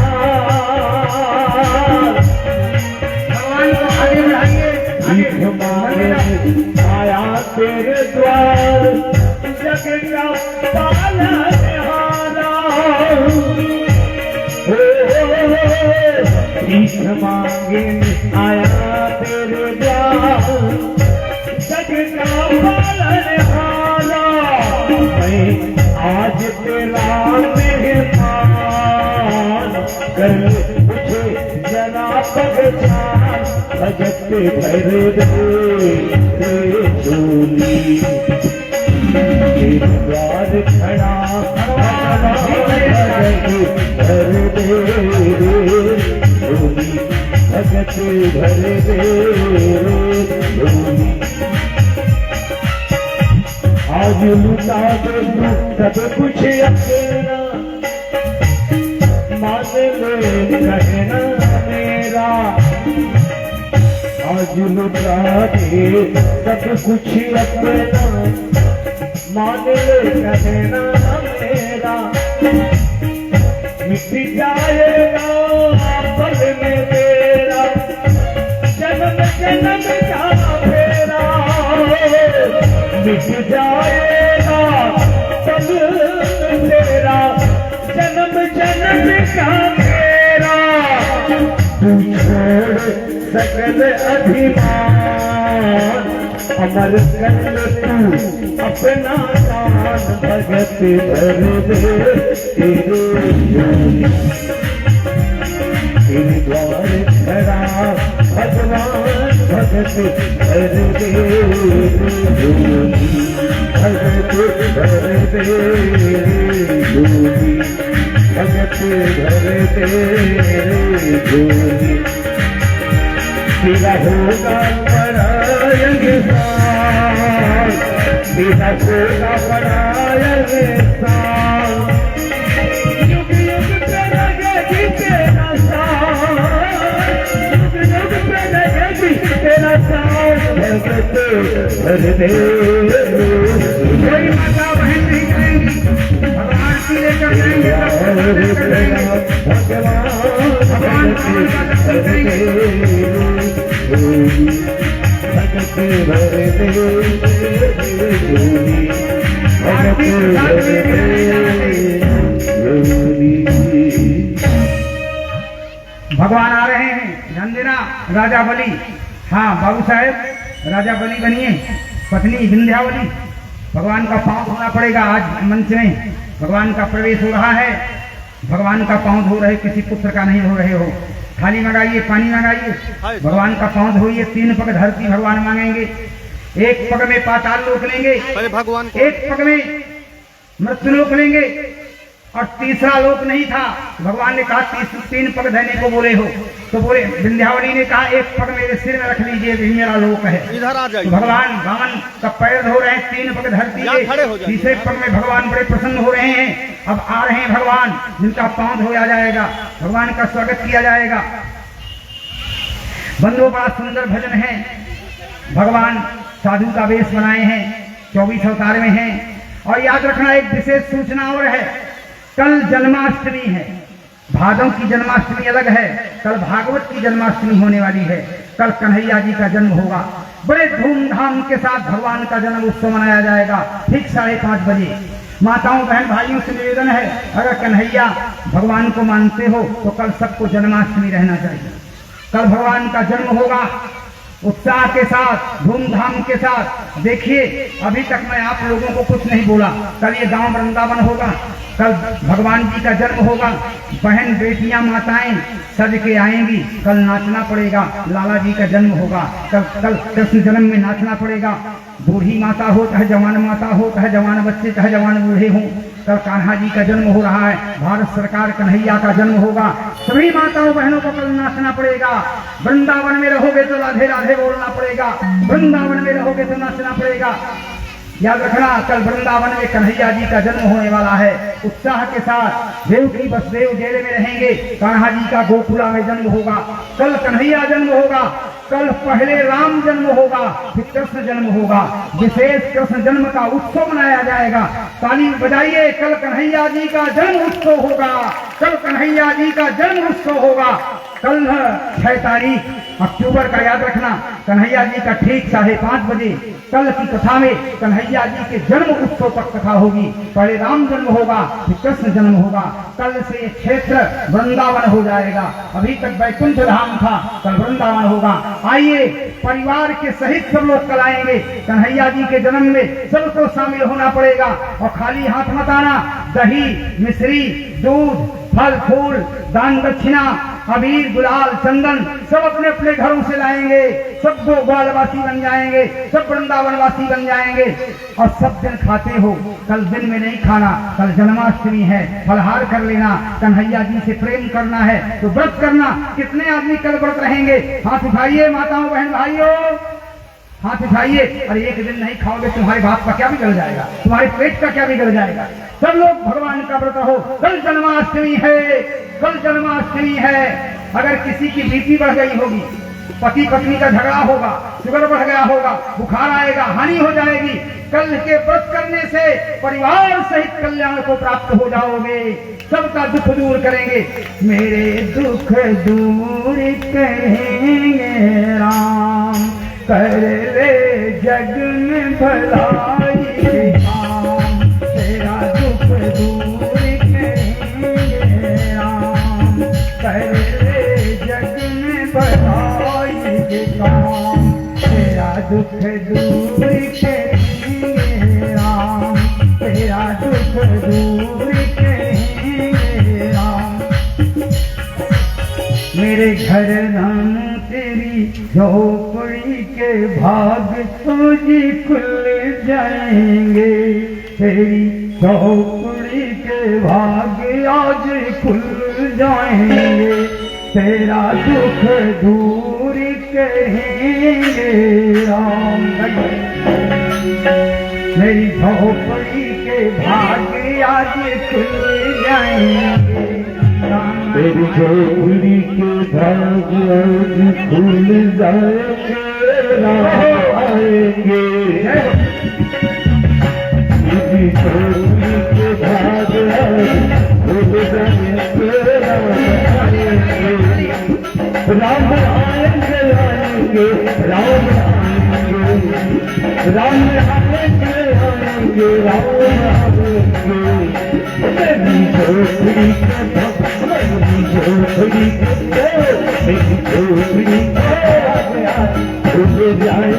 भगवान को आगे बढ़ाइए। भीख मांगने आया तेरे द्वार, जग का पालनहारा। भीख मांगने आया तेरे द्वार, जग का पालनहारा। मैं आज तेरा मेहमान, कर मुझे जरा पहचान, भगत भर दे झोली। तेरे द्वार खड़ा भगत भर दे झोली, भगत भर दे झोली। आज लुटा दे सब कुछ अपना, मान ले कहना मेरा। आज लुटा दे सब कुछ अपना, मान ले कहना मेरा। मिट जाएगा पल में तेरा, जन्म जन्म का फेरा। मिट जाएगा पल में तेरा, जन्म जन्म का फेरा। तू छोड़ सकल अभिमान, अमर कर तू अपना दान, भगत भर दे तेरे झोली। तेरे द्वार खड़ा भगवान, भगत भर दे झोली, भगत भर दे झोली, भगत भर दे झोली। तेरा होगा परायण साल, तेरा होगा परायण साल। युग युग प्रगति तेरा साल, युग युग प्रगति तेरा साल, भगत भर दे। कोई माता बहन नहीं करेंगी, भगवान की लेकर जाएंगे, भगवान का दर्शन करेंगे। भगत भर दे झोली, भगत भर दे झोली। भगवान आ रहे हैं, ध्यान देना। राजा बलि, हाँ बाबू साहेब, राजा बलि बनिए, पत्नी विंध्यावली। भगवान का पांव धोना पड़ेगा आज मंच में, भगवान का प्रवेश हो रहा है। भगवान का पांव धो रहे, किसी पुत्र का नहीं धो रहे हो। थाली मंगाइए, पानी मंगाइए, भगवान का पांव धोइए। 3 पग धरती भगवान मांगेंगे, 1 पग में पाताल लोक लेंगे, भगवान 1 पग में मृत्यु लोक लेंगे, और तीसरा लोक नहीं था। भगवान ने कहा 3 पग धरने को बोले हो, तो बोले विंध्यावली ने कहा 1 पग मेरे सिर में रख लीजिए, यही मेरा लोक है। इधर आ जाइए। तो भगवान वामन का पैर धो रहे हैं, 3 पग धरती यहाँ खड़े हो के, जाइए। तीसरे पग में भगवान बड़े प्रसन्न हो रहे हैं। अब आ रहे हैं भगवान, जिनका पांव धोया जाएगा, भगवान का स्वागत किया जाएगा। बंधुओं, बड़ा सुंदर भजन है। भगवान साधु का वेश बनाए हैं, 24 अवतार में हैं। और याद रखना, एक विशेष सूचना और है, कल जन्माष्टमी है। भादों की जन्माष्टमी अलग है, कल भागवत की जन्माष्टमी होने वाली है। कल कन्हैया जी का जन्म होगा, बड़े धूमधाम के साथ भगवान का जन्म उत्सव मनाया जाएगा, ठीक 5:30 बजे। माताओं बहन भाइयों से निवेदन है, अगर कन्हैया भगवान को मानते हो तो कल सबको जन्माष्टमी रहना चाहिए। कल भगवान का जन्म होगा, उत्साह के साथ, धूमधाम के साथ। देखिए, अभी तक मैं आप लोगों को कुछ नहीं बोला। कल ये गांव वृंदावन होगा, कल भगवान जी का जन्म होगा। बहन बेटियां माताएं सज के आएंगी, कल नाचना पड़ेगा। लाला जी का जन्म होगा, कल कृष्ण जन्म में नाचना पड़ेगा। बूढ़ी माता हो चाहे जवान माता हो, चाहे जवान बच्चे चाहे जवान बूढ़े हों, कल कान्हा जी का जन्म हो रहा है। भारत सरकार कन्हैया का जन्म होगा। सभी माताओं बहनों को कल नाचना पड़ेगा। वृंदावन में रहोगे तो राधे राधे बोलना पड़ेगा, वृंदावन में रहोगे तो नाचना पड़ेगा। याद रखना, कल वृंदावन में कन्हैया जी का जन्म होने वाला है। उत्साह के साथ देवकी वसुदेव जेल में रहेंगे। कान्हा जी का गोकुला में जन्म होगा। कल कन्हैया जन्म होगा। कल पहले राम जन्म होगा, फिर कृष्ण जन्म होगा। विशेष कृष्ण जन्म का उत्सव मनाया जाएगा। ताली बजाइए, कल कन्हैया जी का जन्म उत्सव होगा। कल कन्हैया जी का जन्म उत्सव होगा। कल 6 तारीख अक्टूबर का याद रखना, कन्हैया जी का ठीक 5:30 बजे कल की कथा में कन्हैया जी के जन्म उत्सव पर कथा होगी। पहले राम जन्म होगा, फिर कृष्ण जन्म होगा। कल से ये क्षेत्र वृंदावन हो जाएगा। अभी तक वैकुंठ धाम था, कल वृंदावन होगा। आइए, परिवार के सहित सब लोग कल आएंगे। कन्हैया जी के जन्म में सबको शामिल होना पड़ेगा। और खाली हाथ मत आना। दही, मिश्री, दूध, फल फूल, दान दक्षिणा, अबीर, गुलाल, चंदन सब अपने अपने घरों से लाएंगे। सब गोपालवासी बन जाएंगे, सब वृंदावनवासी बन जाएंगे। और सब दिन खाते हो, कल दिन में नहीं खाना। कल जन्माष्टमी है, फलहार कर लेना। कन्हैया जी से प्रेम करना है तो व्रत करना। कितने आदमी कल व्रत रहेंगे? हाथ उठाइए माताओं बहन भाइयों, हाथ उठाइए। अरे एक दिन नहीं खाओगे, तुम्हारे बाप का क्या बिगड़ जाएगा, तुम्हारे पेट का क्या बिगड़ जाएगा। सब लोग भगवान का व्रत हो। कल जन्माष्टमी है, कल जन्माष्टमी है। अगर किसी की बीपी बढ़ गई होगी, पति पत्नी का झगड़ा होगा, शुगर बढ़ गया होगा, बुखार आएगा, हानि हो जाएगी, कल के व्रत करने से परिवार सहित कल्याण को प्राप्त हो जाओगे। सबका दुख दूर करेंगे। मेरे दुख दूर करेंगे राम, कर ले जग में भलाई काम। तेरा दुख दूर करेंगे राम, कर ले जग में भलाई काम। तेरा दुख दूर करेंगे राम, तेरा दुख दूर करेंगे राम। मेरे घर राम तेरी झोपड़ी के भाग तुझी खुल जाएंगे। तेरी झोपड़ी के भाग आज खुल जाएंगे। तेरा दुख दूर करेंगे राम। मेरी झोपड़ी के भाग आज खुल जाएंगे। तेरी झोपड़ी के भाग आज खुल जाएंगे राम आएंगे। तेरी झोपड़ी के भाग आज खुल जाएंगे राम आएंगे। राम आएंगे आएंगे राम आएंगे। राम आएंगे आएंगे राम आएंगे। तेरी झोपड़ी के भाग झोपड़ी झोपड़ी खुल जाए।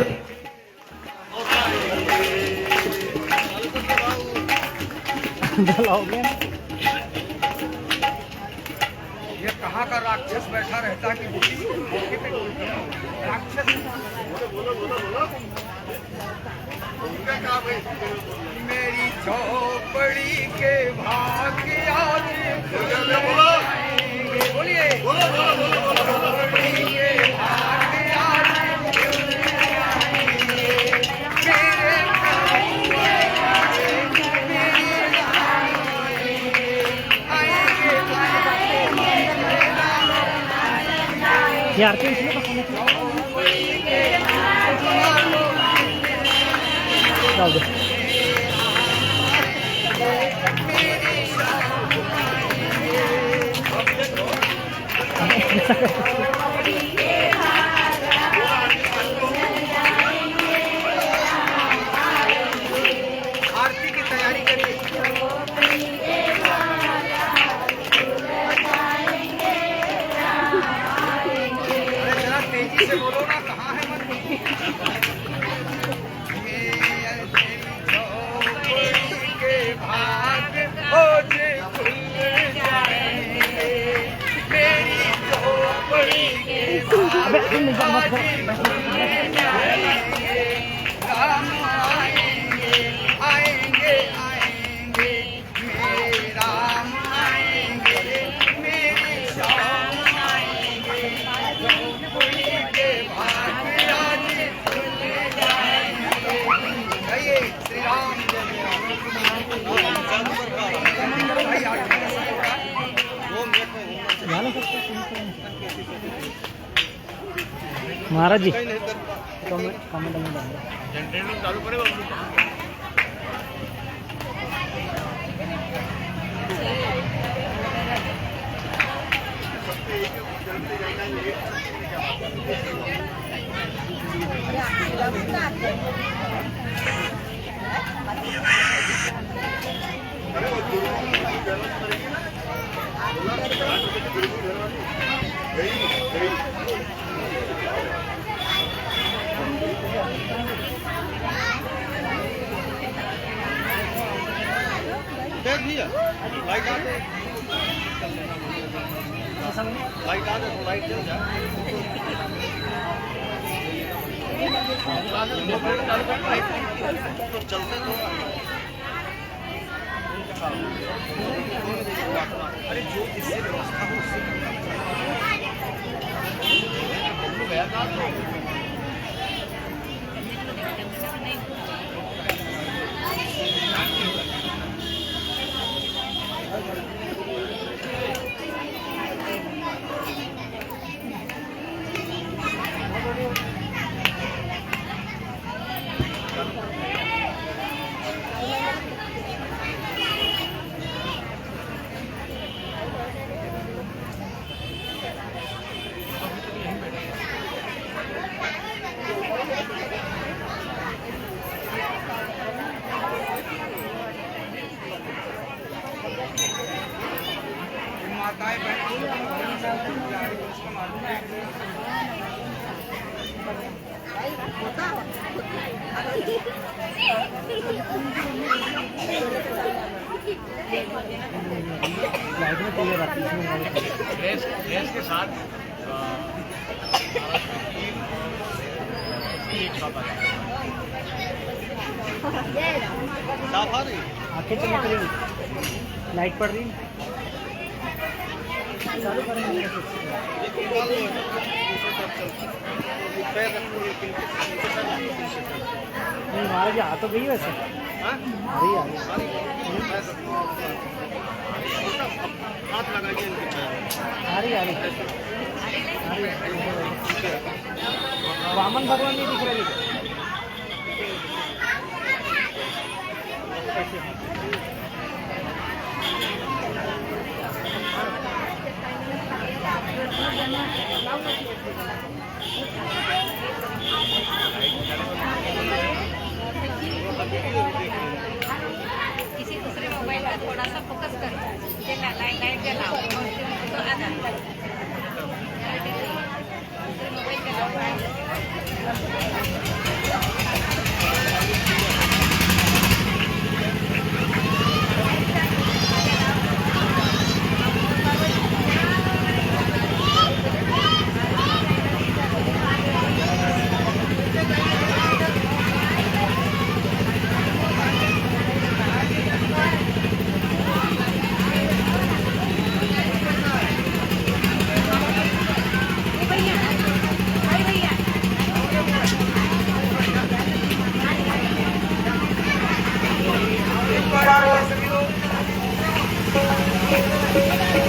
ये कहाँ का राक्षस बैठा रहता कि राक्षस। मेरी झोपड़ी के भाग्य आज बोलिए, झोपड़ी के भाग्य आज यार तो डाल दो। आरती की तैयारी करिए। जरा तेजी से बोलो ना, कहाँ है मन। के भाग ओझे खुल जाएंगे। मेरी झोपड़ी के भाग राम आएंगे आएंगे आएंगे। मेरे राम आएंगे, मेरे श्याम आएंगे। झोपड़ी के भाग आज खुल जाएंगे। श्री राम महाराज जी कमेंट में डालिए। देख भैया लाइट आ गई, लाइट आ गई तो लाइट जल जाए। तो चलते तो अरे जो जिससे व्यवस्था हो उससे गया था। लाइट में क्लियर आती है ड्रेस के साथ साफ आ रही, आंखें चमक रही, लाइट पड़ रही। चालू करेंगे नहीं महाराज जी आ तो गई वैसे आ रही हाथ लगाइए इनके पैर में। आ रही वामन भगवान नहीं दिख रहे। किसी दूसरे मोबाइल का थोड़ा सा फोकस कर लाइट जलाओ तो आधा मोबाइल जलाओ।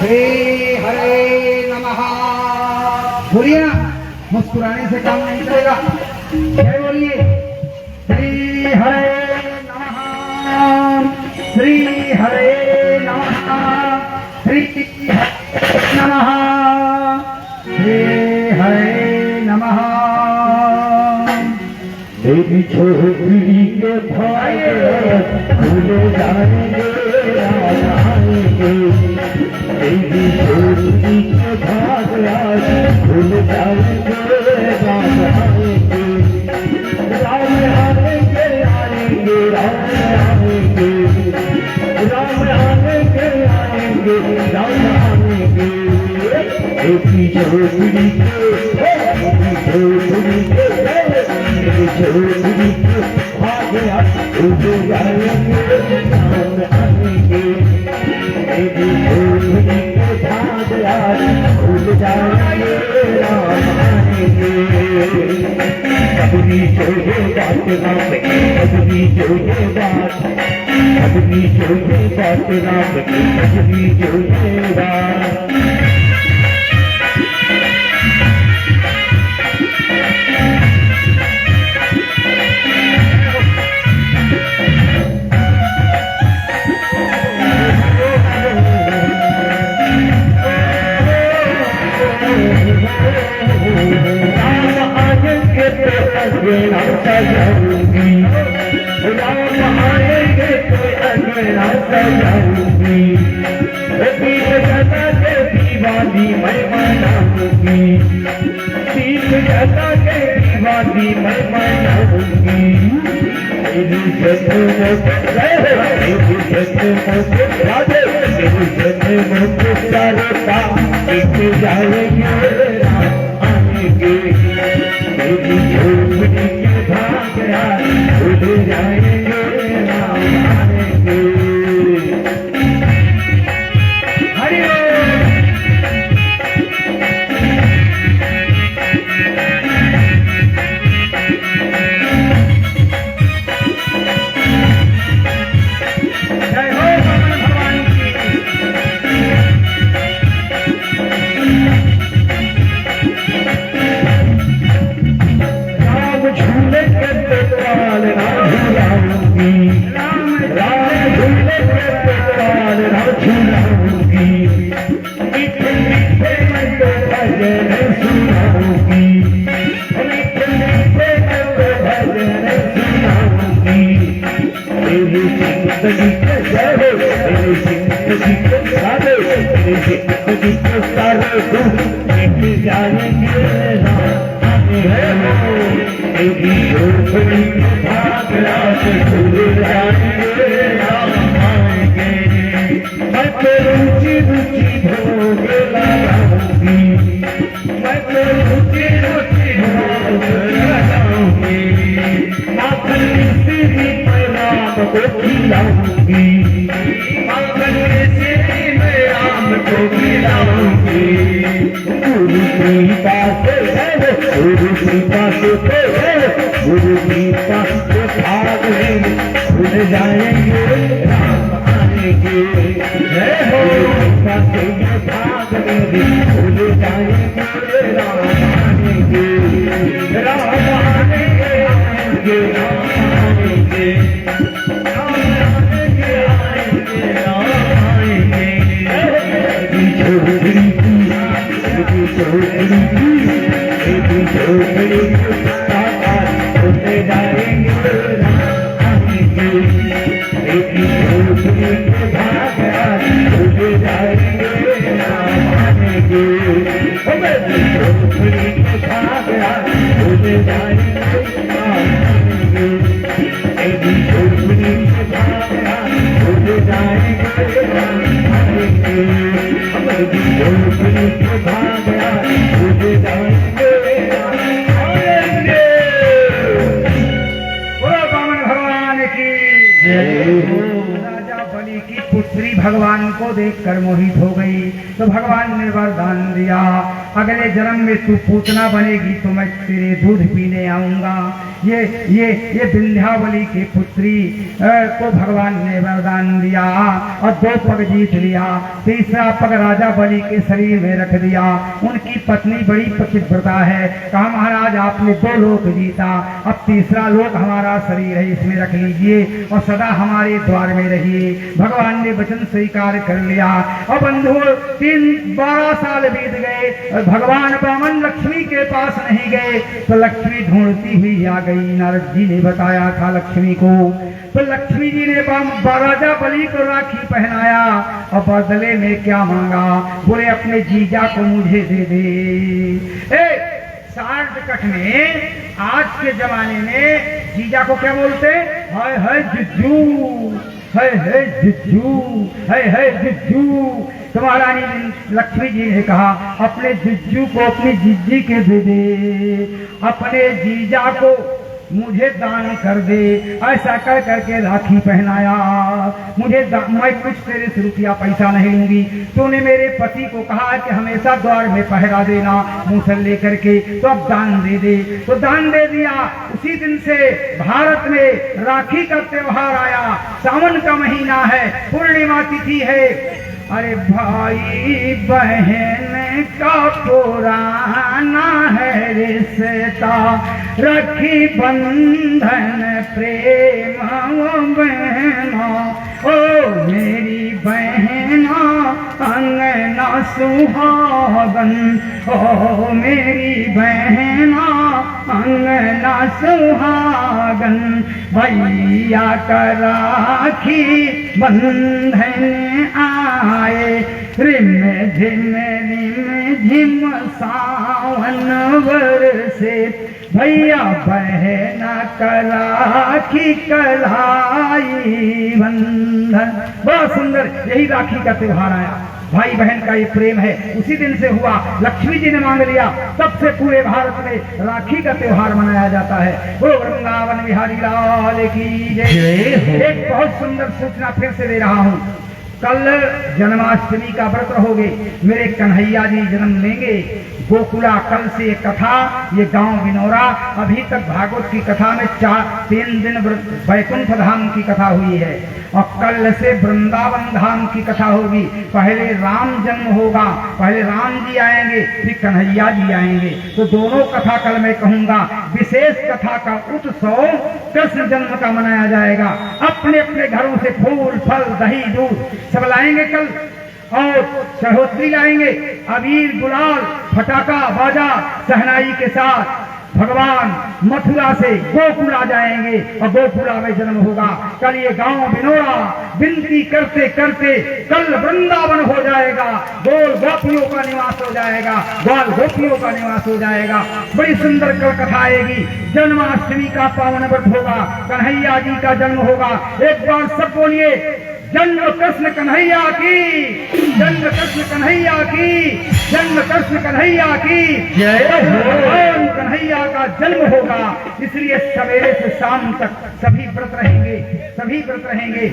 श्री हरे नमः। बोलिए ना, मुस्कुराने से काम नहीं चलेगा। जय बोलिए श्री हरे नमः, श्री हरे नमः, श्री हरे नमः, श्री हरे नमः। तेरी छोकरी के भाई भूले जाएंगे आएंगे, तेरी छोकरी के भाग भूल जाएंगे आएंगे, राम आएंगे आएंगे, राम आएंगे, राम आएंगे आएंगे, राम आएंगे। तेरी छोकरी के छोकरी भाग भूल जाएंगे राम आएंगे, तेरी छोकरी के भाग भूल जाएंगे राम आएंगे। अपनी जो ये बात राम की, अपनी जो ये बात, अपनी जो ये बात राम की, अपनी जो ये बात। सजाऊंगी, दीप जला के दीवानी मैं मनाऊंगी, दीप जला के दीवानी मैं मनाऊंगी। मेरी जन्मों के राधे, मेरी जन्मों के सारे काम एक जाएंगे आएंगे, मेरी झोपड़ी के भागया भूल जाएंगे आएंगे। हरि गुरु गीता के भाग में भूल जाएंगे राम आएंगे, जय हो गीता के भाग में भूल जाएंगे राम आएंगे, राम आएंगे आएंगे राम आएंगे, राम आएंगे आएंगे राम आएंगे। छोकरी की छोकरी की छोकरी होते जाएंगे आएंगे, बेटी छोकरी के भाग्या होते जाएंगे आएंगे, बेटी छोकरी के भाग्या होते जाएंगे आएंगे, बेटी छोकरी के भाग्या होते जाएंगे आएंगे, बेटी छोकरी के भाग्या होते जाएंगे। राजा बलि की पुत्री भगवान को देखकर मोहित हो गई, तो भगवान ने वरदान दिया, अगले जन्म में तू पूतना बनेगी तो मैं तेरे दूध पीने आऊंगा। ये विंध्यावली की पुत्री को भगवान ने वरदान दिया और 2 पग जीत लिया, तीसरा पग राजा बलि के शरीर में रख दिया। उनकी पत्नी बड़ी पतिव्रता है, कहा महाराज आपने 2 लोक जीता, अब तीसरा लोक हमारा शरीर है, इसमें रख लीजिए और सदा हमारे द्वार में रहिए। भगवान ने वचन स्वीकार कर लिया और बंधु 12 साल बीत गए, भगवान वामन लक्ष्मी के पास नहीं गए तो लक्ष्मी ढूंढती हुई आ गई। नारद जी ने बताया था लक्ष्मी को, तो लक्ष्मी जी ने राजा बलि को राखी पहनाया और बदले में क्या मांगा, बोले अपने जीजा को मुझे दे दे। शार्टकट में आज के जमाने में जीजा को क्या बोलते, हाय हाय जिज्जू, हाय हाय जिज्जू, हाय हाय जिज्जू। तो महारानी लक्ष्मी जी ने कहा अपने जिज्जू को अपनी जिज्जी के दे दे, अपने जीजा को मुझे दान कर दे। ऐसा कर करके राखी पहनाया, मैं कुछ तेरे से रुपया पैसा नहीं लूंगी, तूने मेरे पति को कहा कि हमेशा द्वार में पहरा देना मूसल लेकर के, तो अब दान दे दे। तो दान दे दिया। उसी दिन से भारत में राखी का त्योहार आया। सावन का महीना है, पूर्णिमा तिथि है। अरे भाई बहन का पुराना है रिश्ता, रखी बंधन प्रेम बहना, ओ मेरी बहना अंगना सुहागन, ओ मेरी बहना अंगना सुहागन, भैया का राखी बंधन आए, रिम झिम सावन बरसे, भैया बहना का राखी कलाई बंधन। बड़ा सुंदर यही राखी का त्योहार आया, भाई बहन का ये प्रेम है, उसी दिन से हुआ। लक्ष्मी जी ने मांग लिया, तब से पूरे भारत में राखी का त्योहार मनाया जाता है। वो वृंदावन बिहारी लाल की जय। एक बहुत सुंदर सूचना फिर से दे रहा हूँ, कल जन्माष्टमी का व्रत रहोगे, मेरे कन्हैया जी जन्म लेंगे। गोकुला कल से ये कथा, ये गांव बिनौरा, अभी तक भागवत की कथा में 3 दिन वैकुंठ धाम की कथा हुई है, और कल से वृंदावन धाम की कथा होगी। पहले राम जन्म होगा, पहले राम जी आएंगे, फिर कन्हैया जी आएंगे। तो दोनों कथा कल मैं कहूंगा। विशेष कथा का उत्सव कृष्ण जन्म का मनाया जाएगा। अपने अपने घरों से फूल फल दही दूध सब लाएंगे कल, और सहोत्री लाएंगे, अबीर गुलाल फटाका बाजा सहनाई के साथ भगवान मथुरा से गोकुला जाएंगे, और गोकुला में जन्म होगा। कल ये गांव बिनौरा विनती करते करते कल वृंदावन हो जाएगा, गोल गोपियों का निवास हो जाएगा, ग्वाल गोपियों का निवास हो जाएगा। बड़ी सुंदर कल कथा आएगी। जन्माष्टमी का पावन व्रत होगा, कन्हैया जी का जन्म होगा। एक बार सब बोलिए, जन्म कृष्ण कन्हैया की, जन्म कृष्ण कन्हैया की, जन्म कृष्ण कन्हैया की जय। भगवान कन्हैया का जन्म होगा, इसलिए सवेरे से शाम तक सभी व्रत रहेंगे, सभी व्रत रहेंगे।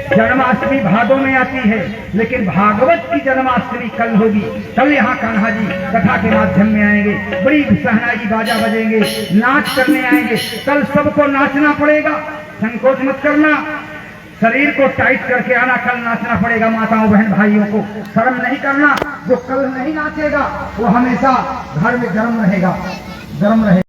जन्माष्टमी भादों में आती है, लेकिन भागवत की जन्माष्टमी कल होगी। कल यहाँ कान्हा जी कथा के माध्यम में आएंगे, बड़ी सहनाई बाजा बजेंगे, नाच करने आएंगे। कल सबको नाचना पड़ेगा, संकोच मत करना, शरीर को टाइट करके आना, कल नाचना पड़ेगा। माताओं बहन भाइयों को शर्म नहीं करना, जो कल नहीं नाचेगा वो हमेशा घर में गर्म रहेगा, गर्म रहेगा।